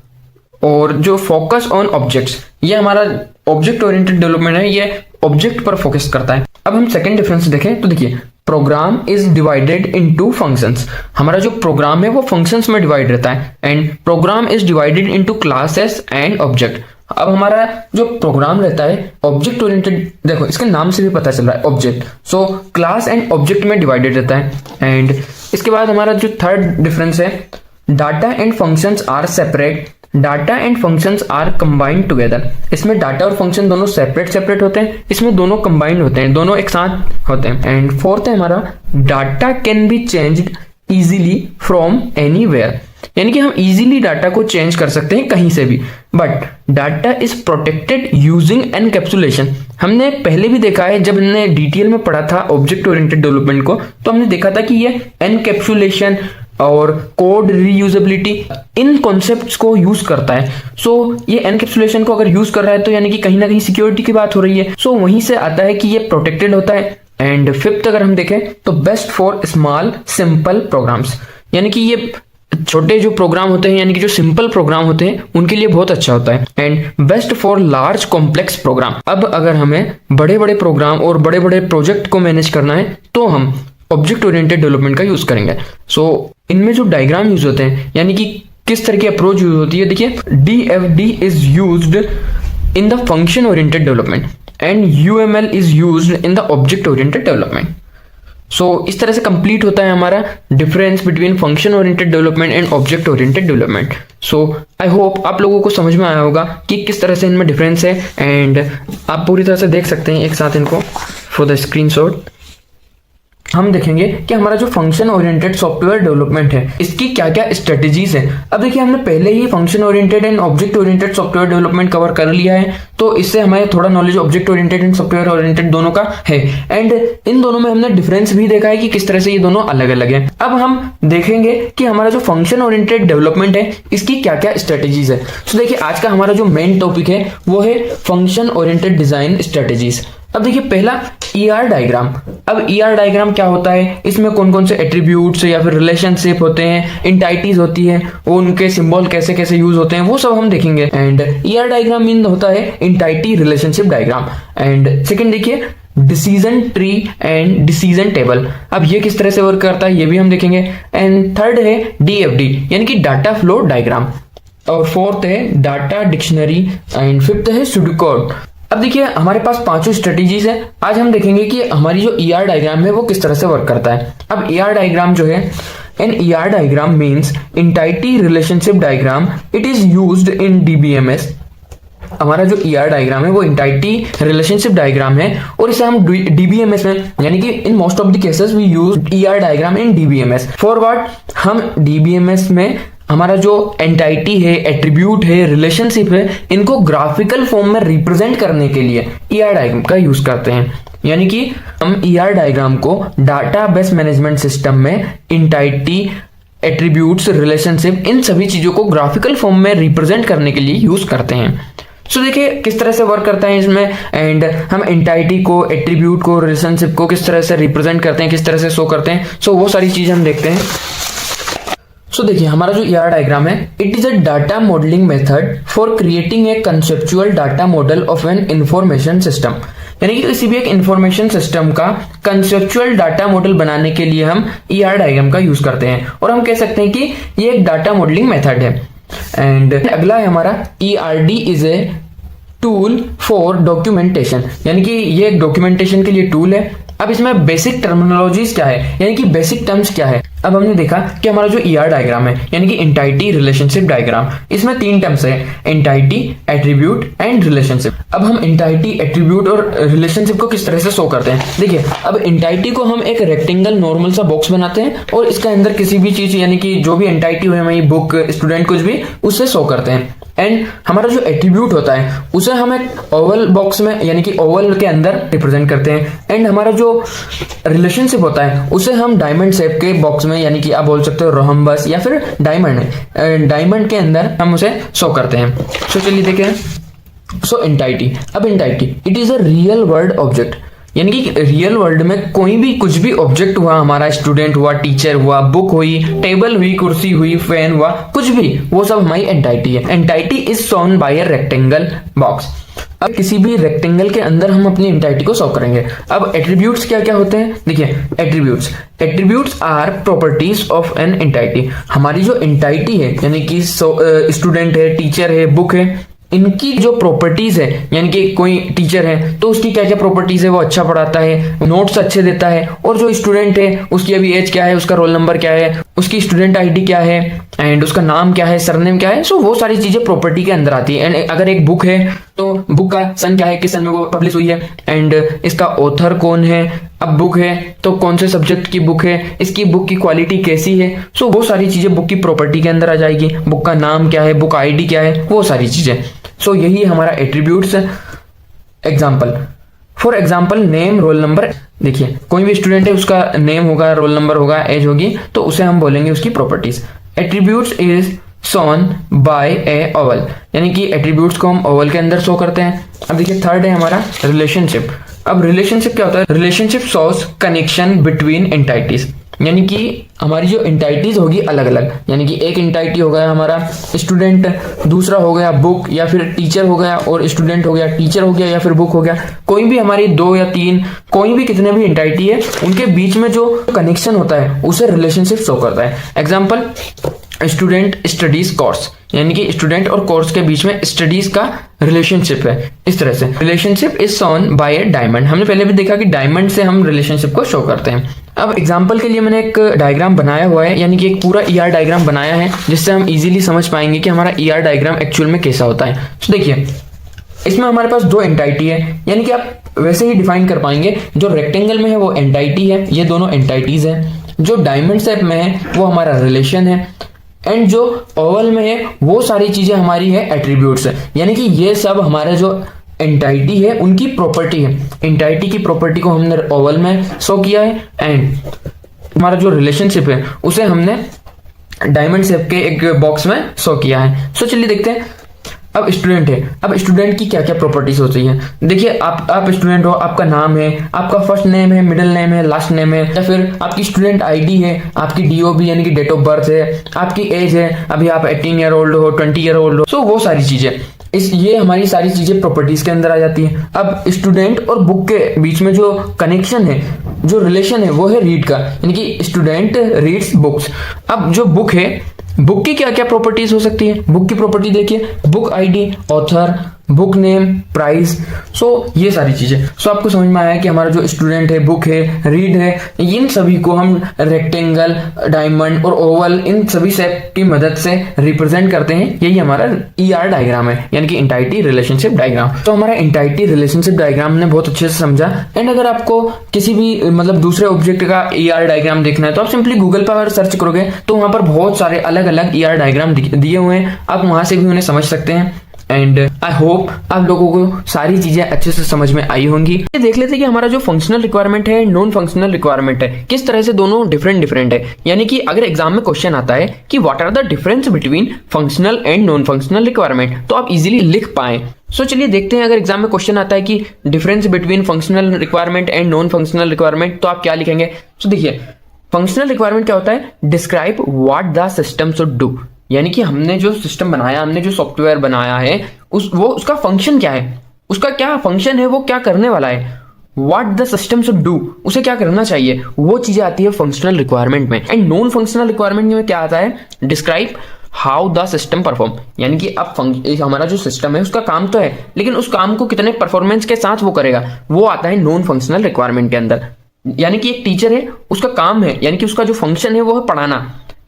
और जो फोकस ऑन ऑब्जेक्ट्स, ये हमारा ऑब्जेक्ट ओरिएंटेड डेवलपमेंट है, ये ऑब्जेक्ट पर फोकस करता है। अब हम सेकंड डिफरेंस देखें तो देखिए program is divided into functions. हमारा जो प्रोग्राम है वो फंक्शंस में डिवाइड रहता है, and program is divided into classes and object. अब हमारा जो प्रोग्राम रहता है ऑब्जेक्ट ओरिएंटेड, देखो इसके नाम से भी पता चल रहा है object, so class and object में डिवाइडेड रहता है। एंड इसके बाद हमारा जो थर्ड डिफरेंस है data and functions are separate, data and functions are combined together. इसमें डाटा और फंक्शन दोनों सेपरेट होते हैं, इसमें दोनों कंबाइंड होते हैं, दोनों एक साथ होते हैं। एंड फोर्थ है हमारा data can be changed easily from anywhere, यानी कि हम इजीली डाटा को चेंज कर सकते हैं कहीं से भी, but data is protected using encapsulation. हमने पहले भी देखा है, जब हमने डिटेल में पढ़ा था ऑब्जेक्ट ओरिएंटेड डेवलपमेंट को, तो हमने देखा था कि ये एनकैप्सुलेशन और कोड रीयूजेबिलिटी इन कॉन्सेप्ट्स को यूज करता है। सो ये एनकैप्सुलेशन को अगर यूज कर रहा है तो यानी कि कहीं ना कहीं सिक्योरिटी की बात हो रही है। सो वहीं से आता है कि ये प्रोटेक्टेड होता है। एंड फिफ्थ अगर हम देखें तो best for small simple programs, यानी कि ये छोटे जो प्रोग्राम होते हैं, यानी कि जो सिंपल प्रोग्राम होते हैं उनके लिए बहुत अच्छा होता है। And best for large complex program. अब अगर हमें बड़े बड़े प्रोग्राम और बड़े बड़े प्रोजेक्ट को मैनेज करना है तो हम ऑब्जेक्ट ओरिएंटेड डेवलपमेंट का यूज करेंगे। सो इनमें जो डायग्राम यूज होते हैं, यानी कि किस तरह की अप्रोच यूज होती है, देखिए DFD is used in the function oriented development and UML is used in the object oriented development. So इस तरह से कंप्लीट होता है हमारा difference between function oriented development and object oriented development. So I hope आप लोगों को समझ में आया होगा कि किस तरह से इनमें डिफरेंस है। एंड आप पूरी तरह से देख सकते हैं एक साथ इनको फॉर द स्क्रीनशॉट। हम देखेंगे कि हमारा जो फंक्शन ओरिएंटेड सॉफ्टवेयर डेवलपमेंट है इसकी क्या क्या स्ट्रेटेजीज है। अब देखिए हमने पहले ही function oriented and object oriented software development cover कर लिया है, तो इससे हमें थोड़ा knowledge object oriented and software oriented दोनों का है। एंड इन दोनों में हमने डिफरेंस भी देखा है कि किस तरह से ये दोनों अलग अलग है। अब हम देखेंगे कि हमारा जो फंक्शन ओरिएंटेड डेवलपमेंट है इसकी क्या क्या स्ट्रेटेजीज है। तो देखिए आज का हमारा जो मेन टॉपिक है वो है फंक्शन ओरिएंटेड डिजाइन स्ट्रेटेजीज। अब देखिए पहला ER डायग्राम। अब ER डायग्राम क्या होता है, इसमें कौन कौन से एट्रीब्यूट्स या फिर रिलेशनशिप होते हैं, एंटाइटीज होती है, वो उनके सिंबल कैसे कैसे यूज होते हैं, वो सब हम देखेंगे। एंड ER डायग्राम मीन होता है entity relationship diagram. And second देखिए decision tree and decision table. अब ये किस तरह से वर्क करता है ये भी हम देखेंगे। एंड थर्ड है DFD यानी कि डाटा फ्लो डायग्राम। और फोर्थ है डाटा डिक्शनरी। एंड फिफ्थ है सुडोकोड। अब देखिए हमारे पास पांचों स्ट्रेटेजीज है। आज हम देखेंगे कि हमारी जो ER डायग्राम है वो किस तरह से वर्क करता है। अब ER डायग्राम जो है, an ER diagram means entity relationship diagram. It is used in DBMS। हमारा जो ER डायग्राम है वो एंटाइटी रिलेशनशिप डायग्राम है और इसे हम DBMS में यानी कि in most of the cases we use ER diagram in DBMS। For what, हम DBMS में हमारा जो एंटाइटी है, एट्रीब्यूट है, रिलेशनशिप है, इनको ग्राफिकल फॉर्म में रिप्रेजेंट करने के लिए ER डायग्राम का यूज करते हैं। यानी कि हम ER डायग्राम को डाटाबेस मैनेजमेंट सिस्टम में एंटाइटी, एट्रीब्यूट्स, रिलेशनशिप, इन सभी चीजों को ग्राफिकल फॉर्म में रिप्रेजेंट करने के लिए यूज करते हैं। सो देखिए किस तरह से वर्क करता है इसमें। एंड हम एंटाइटी को, एट्रीब्यूट को, रिलेशनशिप को किस तरह से रिप्रेजेंट करते हैं, किस तरह से शो करते हैं, सो वो सारी चीजें हम देखते हैं। सो देखिए हमारा जो ER डायग्राम है, it is a data modelling method for creating a conceptual data model of an information system. यानी कि किसी भी एक इंफॉर्मेशन सिस्टम का कंसेप्चुअल डाटा मॉडल बनाने के लिए हम ER डायग्राम का यूज करते हैं और हम कह सकते हैं कि ये एक डाटा मॉडलिंग मेथड है। एंड अगला है हमारा ERD is a tool for documentation. यानी कि ये एक डॉक्यूमेंटेशन के लिए टूल है। अब इसमें बेसिक टर्मिनोलॉजीज क्या है, यानी कि बेसिक टर्म्स क्या है। अब हमने देखा कि हमारा जो ER डायग्राम है यानी कि एंटाइटी रिलेशनशिप डायग्राम, इसमें तीन टर्म्स है, एंटाइटी, एट्रीब्यूट एंड रिलेशनशिप। अब हम एंटाइटी, एट्रीब्यूट और रिलेशनशिप को किस तरह से शो करते हैं। देखिए अब एंटाइटी को हम एक रेक्टेंगल नॉर्मल सा बॉक्स बनाते हैं और इसके अंदर किसी भी चीज यानी कि जो भी एंटाइटी हो, हमारी बुक, स्टूडेंट, कुछ भी, उससे शो करते हैं। एंड हमारा जो एट्रीब्यूट होता है उसे हम एक ओवल बॉक्स में यानी कि ओवल के अंदर रिप्रेजेंट करते हैं। एंड हमारा जो रिलेशनशिप होता है उसे हम डायमंड शेप के बॉक्स में यानी कि आप बोल सकते हो रोहम्बस या फिर डायमंड के अंदर हम उसे शो करते हैं। सो चलिए देखें। सो एंटाइटी। अब entity it is a real world object. यानी कि रियल वर्ल्ड में कोई भी कुछ भी ऑब्जेक्ट हुआ, हमारा स्टूडेंट हुआ, टीचर हुआ, बुक हुई, टेबल हुई, कुर्सी हुई, फैन हुआ, कुछ भी, वो सब हमारी एंटाइटी है। Entity is shown by a rectangle box. अब किसी भी रेक्टेंगल के अंदर हम अपनी एंटाइटी को शो करेंगे। अब एट्रीब्यूट्स क्या क्या होते हैं, देखिए attributes are properties of an entity. हमारी जो एंटाइटी है यानी कि स्टूडेंट है, टीचर है, बुक है, इनकी जो प्रॉपर्टीज है, यानी कि कोई टीचर है तो उसकी क्या क्या प्रॉपर्टीज है, वो अच्छा पढ़ाता है, नोट्स अच्छे देता है, और जो स्टूडेंट है उसकी अभी एज क्या है, उसका रोल नंबर क्या है, उसकी स्टूडेंट आईडी क्या है, एंड उसका नाम क्या है, सरनेम क्या है। सो वो सारी चीजें प्रॉपर्टी के अंदर आती है। एंड अगर एक बुक है तो बुक का सन क्या है, किस सन में वो पब्लिश हुई है, एंड इसका ऑथर कौन है। अब बुक है तो कौन से सब्जेक्ट की बुक है, इसकी बुक की क्वालिटी कैसी है। सो वो सारी चीजें बुक की प्रॉपर्टी के अंदर आ जाएगी। बुक का नाम क्या है, बुक आईडी क्या है, वो सारी चीजें। सो यही हमारा एट्रीब्यूट्स है। Example, for example name, roll number. देखिए कोई भी स्टूडेंट है, उसका नेम होगा, रोल नंबर होगा, एज होगी, तो उसे हम बोलेंगे उसकी properties. Attributes is shown by A Oval. यानी कि एट्रीब्यूट्स को हम ओवल के अंदर शो करते हैं। अब देखिए थर्ड है हमारा रिलेशनशिप। अब रिलेशनशिप क्या होता है, relationship shows connection between entities. यानी कि हमारी जो एंटाइटीज होगी अलग अलग, यानी कि एक एंटाइटी हो गया हमारा स्टूडेंट, दूसरा हो गया बुक या फिर टीचर हो गया, और स्टूडेंट हो गया, टीचर हो गया या फिर बुक हो गया। कोई भी हमारी दो या तीन, कोई भी कितने भी एंटाइटी है, उनके बीच में जो कनेक्शन होता है उसे रिलेशनशिप शो करता है। एग्जाम्पल, स्टूडेंट स्टडीज कोर्स, यानी कि स्टूडेंट और कोर्स के बीच में स्टडीज का रिलेशनशिप है। इस तरह से relationship is shown by A diamond. हमने पहले भी देखा कि डायमंड से हम रिलेशनशिप को शो करते हैं। अब एग्जाम्पल के लिए मैंने एक डायग्राम बनाया हुआ है, यानी कि एक पूरा ER डायग्राम बनाया है, जिससे हम इजीली समझ पाएंगे कि हमारा ER डायग्राम एक्चुअल में कैसा होता है। तो देखिए इसमें हमारे पास दो एंटाइटी है, यानी कि आप वैसे ही डिफाइन कर पाएंगे। जो रेक्टेंगल में है वो एंटाइटी है, ये दोनों एंटाइटीज है। जो डायमंड शेप में है वो हमारा रिलेशन है, एंड जो ओवल में है वो सारी चीजें हमारी है एट्रीब्यूट्स है। यानी कि ये सब हमारा जो एंटाइटी है उनकी प्रॉपर्टी है। एंटाइटी की प्रॉपर्टी को हमने ओवल में शो किया है, एंड हमारा जो रिलेशनशिप है उसे हमने डायमंड शेप के एक बॉक्स में शो किया है। सो चलिए देखते हैं। अब स्टूडेंट है, अब स्टूडेंट की क्या क्या प्रॉपर्टीज होती हैं। देखिए आप स्टूडेंट हो, आपका नाम है, आपका फर्स्ट नेम है, मिडिल नेम है, लास्ट नेम है, या फिर आपकी स्टूडेंट आईडी है, आपकी डीओबी यानी कि डेट ऑफ बर्थ है, आपकी एज है, अभी आप 18 ईयर ओल्ड हो, 20 ईयर ओल्ड हो, सो वो सारी चीजें ये हमारी सारी चीजें प्रॉपर्टीज के अंदर आ जाती है। अब स्टूडेंट और बुक के बीच में जो कनेक्शन है, जो रिलेशन है, वो है रीड का, यानी कि स्टूडेंट रीड्स बुक्स। अब जो बुक है, बुक की क्या क्या प्रॉपर्टीज हो सकती है। बुक की प्रॉपर्टी देखिए, book ID, author, book name, price, so ये सारी चीजें। सो आपको समझ में आया कि हमारा जो स्टूडेंट है, बुक है, रीड है, इन सभी को हम रेक्टेंगल, डायमंड और ओवल, इन सभी शेप की मदद से रिप्रेजेंट करते हैं। यही हमारा ER डायग्राम है, यानी कि एंटाइटी रिलेशनशिप डायग्राम। तो हमारा एंटाइटी रिलेशनशिप डायग्राम ने बहुत अच्छे से समझा। एंड अगर आपको किसी भी मतलब दूसरे ऑब्जेक्ट का ER डायग्राम देखना है तो आप सिंपली गूगल पर अगर सर्च करोगे तो वहां पर बहुत सारे अलग अलग ER डायग्राम दिए हुए हैं, आप वहां से भी उन्हें समझ सकते हैं। एंड आई होप आप लोगों को सारी चीजें अच्छे से समझ में आई होंगी। देख लेते हैं कि हमारा जो फंक्शनल रिक्वायरमेंट है, नॉन फंक्शनल रिक्वायरमेंट है, किस तरह से दोनों डिफरेंट है। यानी कि अगर एग्जाम में क्वेश्चन आता है कि what are the difference between functional and non functional requirement, तो आप इजीली लिख पाए। सो चलिए देखते हैं, अगर एग्जाम में क्वेश्चन आता है कि difference between functional requirement and non functional requirement, तो आप क्या लिखेंगे। तो देखिए, फंक्शनल रिक्वायरमेंट क्या होता है, describe what the system should do, यानी कि हमने जो सिस्टम बनाया, हमने जो सॉफ्टवेयर बनाया है, उसका फंक्शन क्या है, उसका क्या फंक्शन है, वो क्या करने वाला है। What the system should do, उसे क्या करना चाहिए, वो चीजें आती है फंक्शनल रिक्वायरमेंट में। एंड नॉन फंक्शनल रिक्वायरमेंट में क्या आता है, describe how the system perform, यानी कि अब हमारा जो सिस्टम है उसका काम तो है, लेकिन उस काम को कितने परफॉर्मेंस के साथ वो करेगा, वो आता है नॉन फंक्शनल रिक्वायरमेंट के अंदर। यानी कि एक टीचर है, उसका काम है, यानी कि उसका जो फंक्शन है वो है पढ़ाना।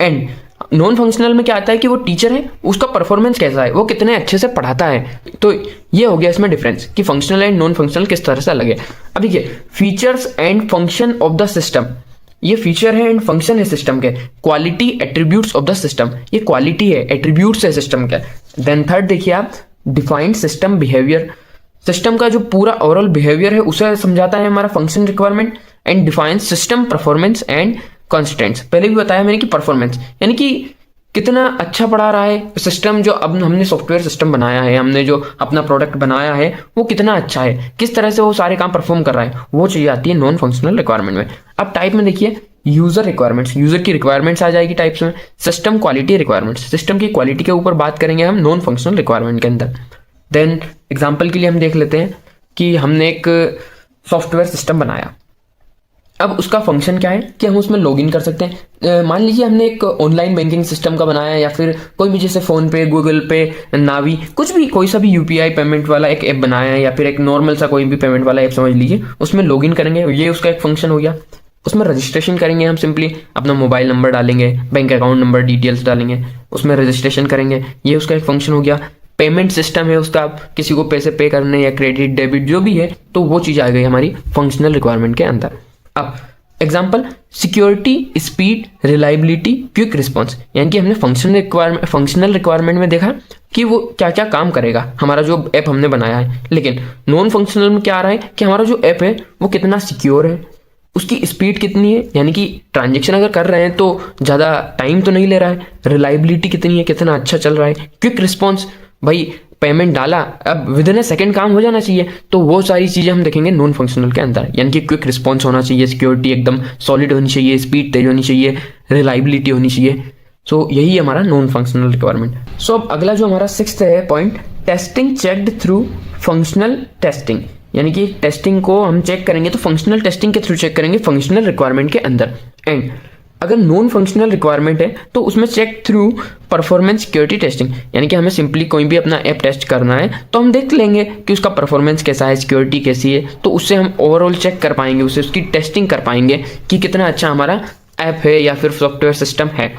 एंड नॉन फंक्शनल में क्या आता है कि वो टीचर है, उसका परफॉर्मेंस कैसा है, वो कितने अच्छे से पढ़ाता है। तो ये हो गया इसमें डिफरेंस कि फंक्शनल एंड नॉन फंक्शनल किस तरह से अलग है। अब देखिए, features and function of the system, ये फीचर है एंड फंक्शन है सिस्टम के। Quality attributes of the system, ये क्वालिटी है, एट्रीब्यूट्स है सिस्टम के। देन थर्ड देखिए आप, डिफाइंड सिस्टम बिहेवियर, सिस्टम का जो पूरा ओवरऑल बिहेवियर है उसे समझाता है हमारा function requirement. And define system performance and constants, पहले भी बताया मैंने कि परफॉर्मेंस यानी कि कितना अच्छा पढ़ा रहा है सिस्टम, जो अब हमने सॉफ्टवेयर सिस्टम बनाया है, हमने जो अपना प्रोडक्ट बनाया है वो कितना अच्छा है, किस तरह से वो सारे काम परफॉर्म कर रहा है, वो चीज आती है नॉन फंक्शनल रिक्वायरमेंट में। अब टाइप में देखिए, यूजर रिक्वायरमेंट्स, यूजर की रिक्वायरमेंट्स आ जाएगी टाइप्स में। सिस्टम क्वालिटी रिक्वायरमेंट्स, सिस्टम की क्वालिटी के ऊपर बात करेंगे हम नॉन फंक्शनल रिक्वायरमेंट के अंदर। देन एग्जाम्पल के लिए हम देख लेते हैं कि हमने एक सॉफ्टवेयर सिस्टम बनाया, अब उसका फंक्शन क्या है कि हम उसमें लॉगिन कर सकते हैं। मान लीजिए हमने एक ऑनलाइन बैंकिंग सिस्टम का बनाया, या फिर कोई भी जैसे फोन पे, गूगल पे, नावी, कुछ भी कोई सा भी UPI पेमेंट वाला एक ऐप बनाया है, या फिर एक नॉर्मल सा कोई भी पेमेंट वाला ऐप समझ लीजिए, उसमें लॉगिन करेंगे, ये उसका एक फंक्शन हो गया। उसमें रजिस्ट्रेशन करेंगे, हम सिंपली अपना मोबाइल नंबर डालेंगे, बैंक अकाउंट नंबर डिटेल्स डालेंगे, उसमें रजिस्ट्रेशन करेंगे, ये उसका एक फंक्शन हो गया। पेमेंट सिस्टम है उसका, किसी को पैसे पे करने या क्रेडिट डेबिट जो भी है, तो वो चीज आ गई हमारी फंक्शनल रिक्वायरमेंट के अंदर। अब example, security, speed, reliability, quick response, यानी कि हमने फंक्शनल रिक्वायरमेंट में देखा कि वो क्या क्या काम करेगा हमारा जो ऐप हमने बनाया है। लेकिन नॉन फंक्शनल में क्या आ रहा है कि हमारा जो ऐप है वो कितना सिक्योर है, उसकी स्पीड कितनी है, यानी कि ट्रांजेक्शन अगर कर रहे हैं तो ज़्यादा टाइम तो नहीं ले रहा है, रिलायबिलिटी कितनी है, कितना अच्छा चल रहा है, क्विक रिस्पॉन्स, भाई पेमेंट डाला अब विद इन ए सेकंड काम हो जाना चाहिए, तो वो सारी चीजें हम देखेंगे नॉन फंक्शनल के अंदर। यानी कि क्विक रिस्पॉन्स होना चाहिए, सिक्योरिटी एकदम सॉलिड होनी चाहिए, स्पीड तेज होनी चाहिए, रिलायबिलिटी होनी चाहिए। सो यही हमारा नॉन फंक्शनल रिक्वायरमेंट। सो अब अगला जो हमारा 6th है point, testing checked through functional testing, यानी कि टेस्टिंग को हम चेक करेंगे तो फंक्शनल टेस्टिंग के थ्रू चेक करेंगे फंक्शनल रिक्वायरमेंट के अंदर। एंड अगर नॉन फंक्शनल रिक्वायरमेंट है तो उसमें check through performance security testing, यानी कि हमें सिंपली कोई भी अपना ऐप टेस्ट करना है तो हम देख लेंगे कि उसका परफॉर्मेंस कैसा है, सिक्योरिटी कैसी है, तो उससे हम ओवरऑल चेक कर पाएंगे, उससे उसकी टेस्टिंग कर पाएंगे कि कितना अच्छा हमारा ऐप है या फिर सॉफ्टवेयर सिस्टम है।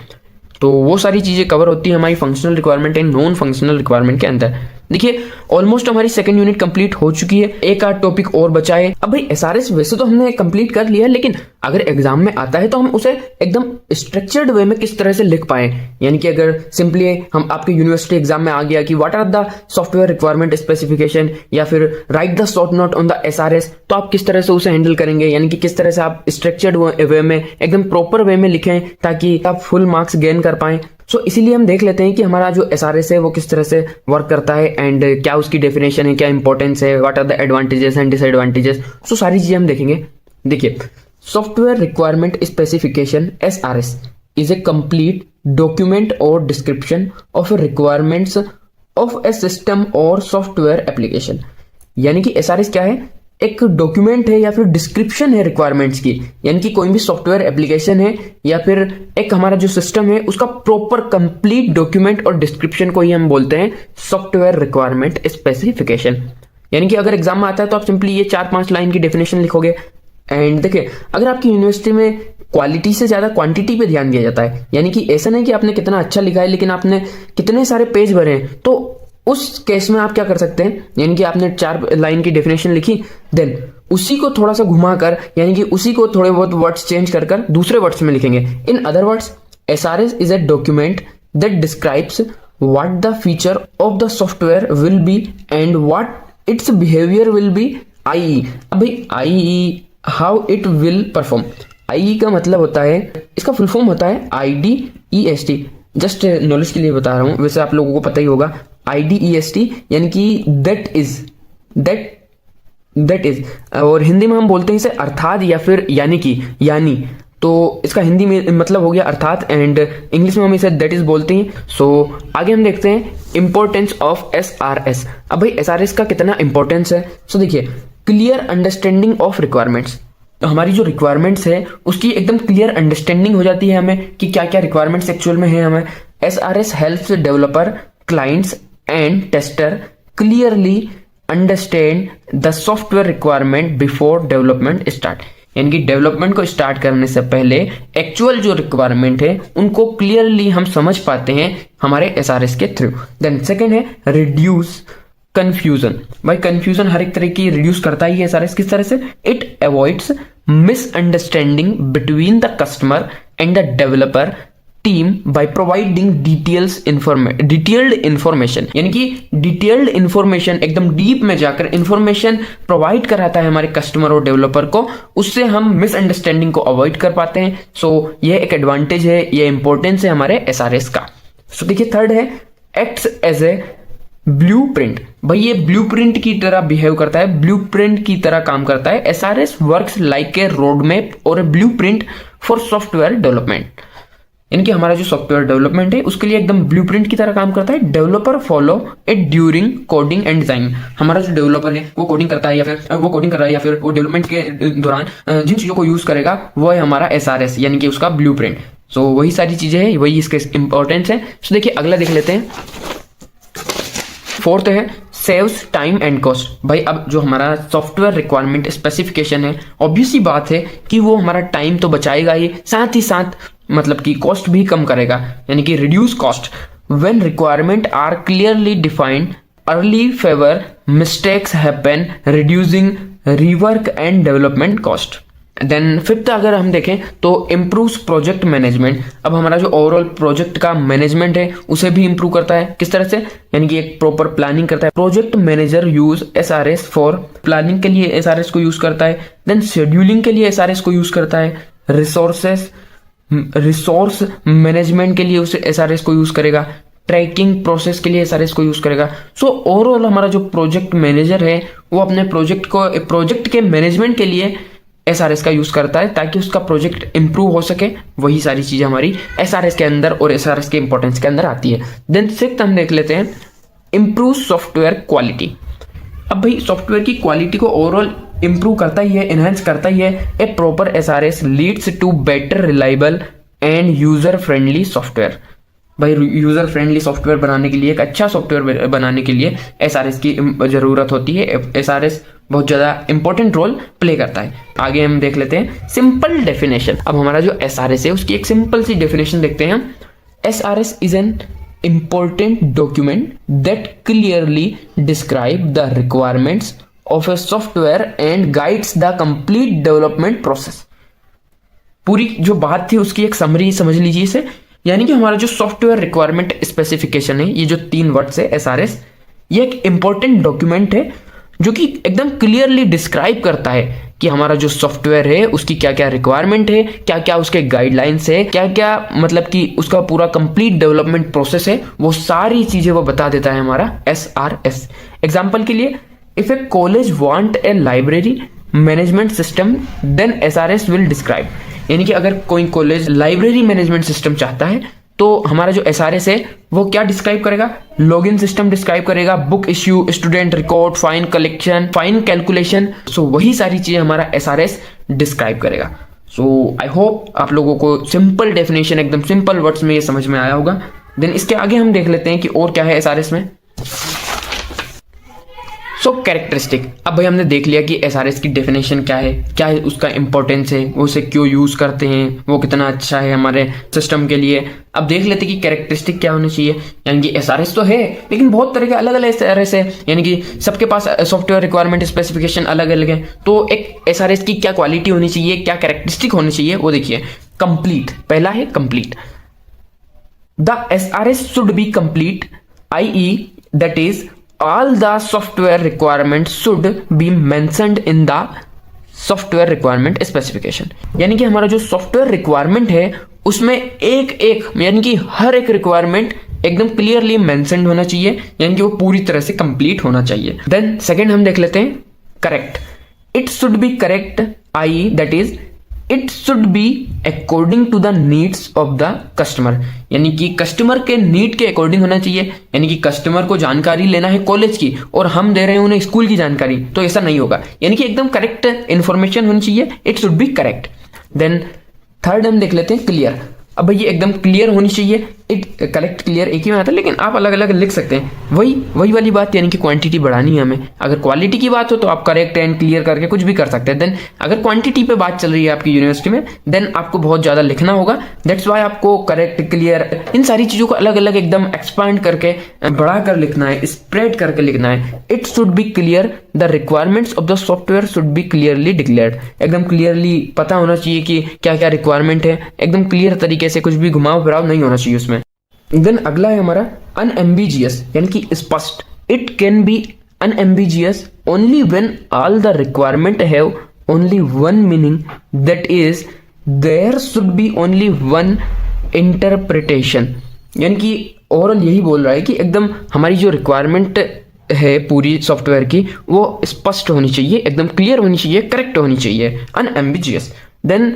तो वो सारी चीज़ें कवर होती है हमारी functional requirement and non functional requirement के अंदर। देखिए ऑलमोस्ट हमारी 2nd यूनिट कंप्लीट हो चुकी है, एक आध टॉपिक और बचा है। अब भाई SRS वैसे तो हमने कंप्लीट कर लिया, लेकिन अगर एग्जाम में आता है तो हम उसे एकदम स्ट्रक्चर्ड वे में किस तरह से लिख पाए, यानी कि अगर सिंपली हम आपके यूनिवर्सिटी एग्जाम में आ गया कि what are the software requirement specification, या फिर write the short note on the SRS, तो आप किस तरह से उसे हैंडल करेंगे, यानी कि किस तरह से आप स्ट्रक्चर्ड वे में एकदम प्रॉपर वे में लिखें ताकि आप फुल मार्क्स गेन कर पाएं। सो इसीलिए हम देख लेते हैं कि हमारा जो एसआरएस है वो किस तरह से वर्क करता है एंड क्या उसकी डेफिनेशन है, क्या इंपॉर्टेंस है, what are the advantages and disadvantages. So सारी चीजें हम देखेंगे। देखिए, software requirement specification SRS is a complete document और description of requirements of a system और सॉफ्टवेयर एप्लीकेशन। यानी कि एसआरएस क्या है, एक डॉक्यूमेंट है या फिर डिस्क्रिप्शन है रिक्वायरमेंट्स की। यानी कि कोई भी सॉफ्टवेयर एप्लीकेशन है या फिर एक हमारा जो सिस्टम है उसका प्रॉपर कंप्लीट डॉक्यूमेंट और डिस्क्रिप्शन को ही हम बोलते हैं सॉफ्टवेयर रिक्वायरमेंट स्पेसिफिकेशन। यानी कि अगर एग्जाम में आता है तो आप सिंपली ये 4-5 लाइन की डेफिनेशन लिखोगे। एंड देखिए, अगर आपकी यूनिवर्सिटी में क्वालिटी से ज्यादा क्वांटिटी पे ध्यान दिया जाता है, यानी कि ऐसा नहीं कि आपने कितना अच्छा लिखा है लेकिन आपने कितने सारे पेज भरे हैं, तो उस केस में आप क्या कर सकते हैं, यानी कि आपने 4 लाइन की डेफिनेशन लिखी, देन उसी को थोड़ा सा घुमाकर, यानी कि उसी को थोड़े बहुत वर्ड्स चेंज कर दूसरे वर्ड्स में लिखेंगे। In other words, SRS is a document that describes what the feature of the software will be and what its behaviour will be. I अब भाई I how it will perform. I का मतलब होता है, इसका full form होता है IDEST। Just knowledge के लिए बता रहा हूं, वैसे आप लोगों को पता ही होगा। IDEST यानी कि दैट इज, और हिंदी में हम बोलते हैं इसे अर्थात या फिर यानी कि, यानी। तो इसका हिंदी में मतलब हो गया अर्थात एंड इंग्लिश में हम इसे दैट इज बोलते हैं। सो आगे हम देखते हैं इंपॉर्टेंस ऑफ एसआरएस। अब भाई एसआरएस का कितना इंपॉर्टेंस है। सो देखिए, क्लियर अंडरस्टैंडिंग ऑफ रिक्वायरमेंट्स। तो हमारी जो रिक्वायरमेंट्स है उसकी एकदम क्लियर अंडरस्टैंडिंग हो जाती है हमें कि क्या क्या रिक्वायरमेंट्स एक्चुअल में है हमें। SRS helps developer, clients and tester clearly understand the software requirement before development start. यानी कि डेवलपमेंट को स्टार्ट करने से पहले एक्चुअल जो रिक्वायरमेंट है उनको क्लियरली हम समझ पाते हैं हमारे एसआरएस के थ्रू। देन सेकेंड है रिड्यूस कंफ्यूजन। भाई कंफ्यूजन हर एक तरह की रिड्यूस करता ही है एसआरएस। किस तरह से? It avoids misunderstanding between the customer and the developer team by providing detailed information. यानी कि डिटेल्ड इंफॉर्मेशन, एकदम डीप में जाकर इंफॉर्मेशन प्रोवाइड कराता है हमारे कस्टमर और डेवलपर को, उससे हम मिसअंडरस्टैंडिंग को अवॉइड कर पाते हैं। सो ये एक एडवांटेज है, ये इंपॉर्टेंस है हमारे एसआरएस का। सो देखिए, थर्ड है एक्ट्स एज ए ब्लूप्रिंट। भाई ये ब्लूप्रिंट की तरह बिहेव करता है, ब्लूप्रिंट की तरह काम करता है। SRS works like a road map और ए ब्लूप्रिंट फॉर सॉफ्टवेयर डेवलपमेंट। यानी कि हमारा जो सॉफ्टवेयर डेवलपमेंट है उसके लिए एकदम ब्लूप्रिंट की तरह काम करता है। Developer follow it during coding and design. हमारा जो डेवलपर है वो कोडिंग करता है या फिर वो कोडिंग कर रहा है या फिर वो डेवलपमेंट के दौरान जिन चीजों को यूज करेगा वो है हमारा एसआरएस, यानी कि उसका ब्लूप्रिंट। सो वही सारी चीजें हैं, वही इसके इंपॉर्टेंस है। सो देखिए, अगला देख लेते हैं। फोर्थ है सेव्स टाइम एंड कॉस्ट। भाई अब जो हमारा सॉफ्टवेयर रिक्वायरमेंट स्पेसिफिकेशन है, ऑब्वियस सी बात है कि वो हमारा टाइम तो बचाएगा ही साथ मतलब कि कॉस्ट भी कम करेगा, यानी कि reduce cost when requirement are clearly defined early fewer mistakes happen reducing rework and development cost. Then fifth अगर हम देखें तो इम्प्रूव्स प्रोजेक्ट मैनेजमेंट। अब हमारा जो ओवरऑल प्रोजेक्ट का मैनेजमेंट है उसे भी इंप्रूव करता है। किस तरह से? यानी कि एक प्रॉपर प्लानिंग करता है। Project manager use SRS for planning के लिए एसआरएस को यूज करता है। देन शेड्यूलिंग के लिए एसआरएस को यूज करता है। रिसोर्स मैनेजमेंट के लिए उसे एसआरएस को यूज करेगा। ट्रैकिंग प्रोसेस के लिए एसआरएस को यूज करेगा। सो ओवरऑल हमारा जो प्रोजेक्ट मैनेजर है वो अपने प्रोजेक्ट के मैनेजमेंट के लिए एसआरएस का यूज करता है ताकि उसका प्रोजेक्ट इंप्रूव हो सके। वही सारी चीजें हमारी एसआरएस के अंदर और एसआरएस के इंपॉर्टेंस के अंदर आती है। देन सिक्स्थ हम देख लेते हैं इंप्रूव सॉफ्टवेयर क्वालिटी। अब भाई सॉफ्टवेयर की क्वालिटी को ओवरऑल इंप्रूव करता ही है, एनहांस करता ही है। A proper SRS leads to better reliable and user friendly software. भाई यूजर फ्रेंडली सॉफ्टवेयर बनाने के लिए, एक अच्छा सॉफ्टवेयर बनाने के लिए एसआरएस की जरूरत होती है। एसआरएस बहुत ज्यादा इंपॉर्टेंट रोल प्ले करता है। आगे हम देख लेते हैं सिंपल डेफिनेशन। अब हमारा जो एसआरएस है उसकी एक सिंपल सी डेफिनेशन देखते हैं हम। SRS is an important document that clearly describe the requirements of a software and guides the complete development process। पूरी जो बात थी उसकी एक समरी समझ लीजिए इसे। यानी कि हमारा जो सॉफ्टवेयर रिक्वायरमेंट स्पेसिफिकेशन है, ये जो 3 वर्ड्स है एसआरएस, ये एक इंपॉर्टेंट डॉक्यूमेंट है जो कि एकदम क्लियरली डिस्क्राइब करता है कि हमारा जो सॉफ्टवेयर है उसकी क्या क्या रिक्वायरमेंट है, क्या क्या उसके गाइडलाइंस है, क्या क्या मतलब कि उसका पूरा कंप्लीट डेवलपमेंट प्रोसेस है, वो सारी चीजें वो बता देता है हमारा SRS। एग्जाम्पल के लिए, if a college want a library management system then SRS will describe, यानी कि अगर कोई कॉलेज लाइब्रेरी मैनेजमेंट सिस्टम चाहता है तो हमारा जो SRS है वो क्या डिस्क्राइब करेगा, लॉगिन सिस्टम डिस्क्राइब करेगा, book issue, student record, fine collection, fine calculation, so वही सारी चीजें हमारा SRS डिस्क्राइब करेगा। सो आई होप आप लोगों को सिंपल डेफिनेशन एकदम सिंपल वर्ड्स में ये समझ में आया होगा। देन इसके आगे हम देख लेते हैं कि और क्या है SRS में। सो कैरेक्टरिस्टिक, अब भाई हमने देख लिया कि SRS की डेफिनेशन क्या है उसका इंपॉर्टेंस है, वो उसे क्यों यूज करते हैं, वो कितना अच्छा है हमारे सिस्टम के लिए। अब देख लेते हैं कि कैरेक्टरिस्टिक क्या होनी चाहिए। यानी कि SRS तो है लेकिन बहुत तरह के अलग अलग SRS है, यानी कि सबके पास सॉफ्टवेयर रिक्वायरमेंट स्पेसिफिकेशन अलग अलग है। तो एक SRS की क्या क्वालिटी होनी चाहिए, क्या कैरेक्टरिस्टिक होनी चाहिए, वो देखिए। कंप्लीट, पहला है complete. The SRS should B complete, i.e. that is all the software requirements should be mentioned in the software requirement specification। यानी कि हमारा जो सॉफ्टवेयर रिक्वायरमेंट है उसमें एक एक यानी कि हर एक रिक्वायरमेंट एकदम क्लियरली मेंशन्ड होना चाहिए, यानी कि वो पूरी तरह से कंप्लीट होना चाहिए। देन सेकंड हम देख लेते हैं correct. It should be correct, I that is it should be according to the needs of the customer, यानी कि कस्टमर के नीड के अकॉर्डिंग होना चाहिए। यानी कि कस्टमर को जानकारी लेना है कॉलेज की और हम दे रहे हैं उन्हें स्कूल की जानकारी, तो ऐसा नहीं होगा। यानी कि एकदम करेक्ट इंफॉर्मेशन होनी चाहिए, it should be correct. Then third हम देख लेते हैं क्लियर। अब भाई ये एकदम क्लियर होनी चाहिए, इट करेक्ट क्लियर एक ही में आता है लेकिन आप अलग अलग लिख सकते हैं। वही वाली बात, यानी कि क्वांटिटी बढ़ानी है हमें। अगर क्वालिटी की बात हो तो आप करेक्ट एंड क्लियर करके कुछ भी कर सकते हैं। देन अगर क्वांटिटी पे बात चल रही है आपकी यूनिवर्सिटी में, देन आपको बहुत ज्यादा लिखना होगा। दैट्स वाई आपको करेक्ट, क्लियर, इन सारी चीजों को अलग अलग एकदम एक्सपांड करके बढ़ा कर लिखना है, स्प्रेड करके लिखना है। It should B clear, the requirements of the software should be clearly declared, एकदम क्लियरली पता होना चाहिए कि क्या क्या रिक्वायरमेंट है, एकदम क्लियर तरीके से, कुछ भी घुमाव फिराव नहीं होना चाहिए उसमें। देन अगला है हमारा अनएम्बिजियस, यानी कि स्पष्ट। It can be unambiguous only when all the requirement have only one meaning, that is there should be only one interpretation. यानी कि ओवरऑल यही बोल रहा है कि एकदम हमारी जो रिक्वायरमेंट है पूरी सॉफ्टवेयर की वो स्पष्ट होनी चाहिए, एकदम क्लियर होनी चाहिए, करेक्ट होनी चाहिए, अनएम्बिजियस। देन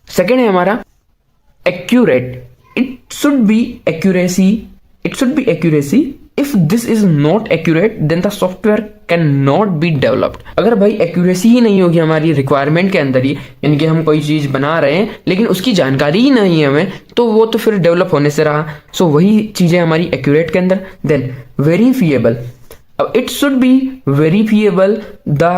सेकेंड है हमारा accurate. It should be accuracy. It should be accuracy. If this is not accurate, then the software cannot be developed. अगर भाई accuracy ही नहीं होगी हमारी रिक्वायरमेंट के अंदर ही, यानी कि हम कोई चीज बना रहे हैं लेकिन उसकी जानकारी ही नहीं है हमें, तो वो तो फिर डेवलप होने से रहा। सो वही चीजें हमारी accurate के अंदर। Then verifiable. अब it should be verifiable. The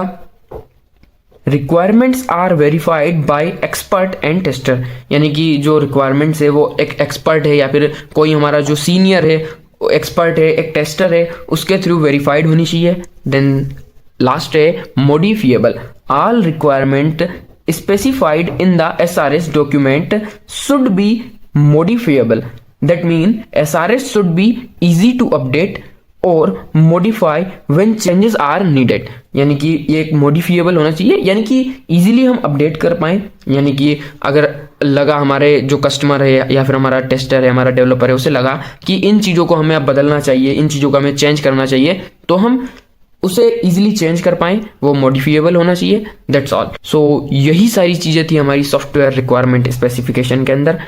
requirements are verified by expert and tester, यानी कि जो रिक्वायरमेंट्स है वो एक एक्सपर्ट है या फिर कोई हमारा जो सीनियर है एक्सपर्ट है, एक टेस्टर है, उसके थ्रू वेरीफाइड होनी चाहिए। देन लास्ट है modifiable. All requirement specified in the SRS document should be modifiable, that mean SRS should be easy to update और modify when changes are needed, यानी कि ये एक मॉडिफिएबल होना चाहिए, यानी कि इजीली हम अपडेट कर पाएं। यानी कि अगर लगा हमारे जो कस्टमर है या फिर हमारा टेस्टर है, हमारा डेवलपर है, उसे लगा कि इन चीज़ों को हमें अब बदलना चाहिए, इन चीज़ों को हमें चेंज करना चाहिए, तो हम उसे इजीली चेंज कर पाएं, वो मॉडिफिएबल होना चाहिए। That's all. सो यही सारी चीज़ें थी हमारी सॉफ्टवेयर रिक्वायरमेंट स्पेसिफिकेशन के अंदर।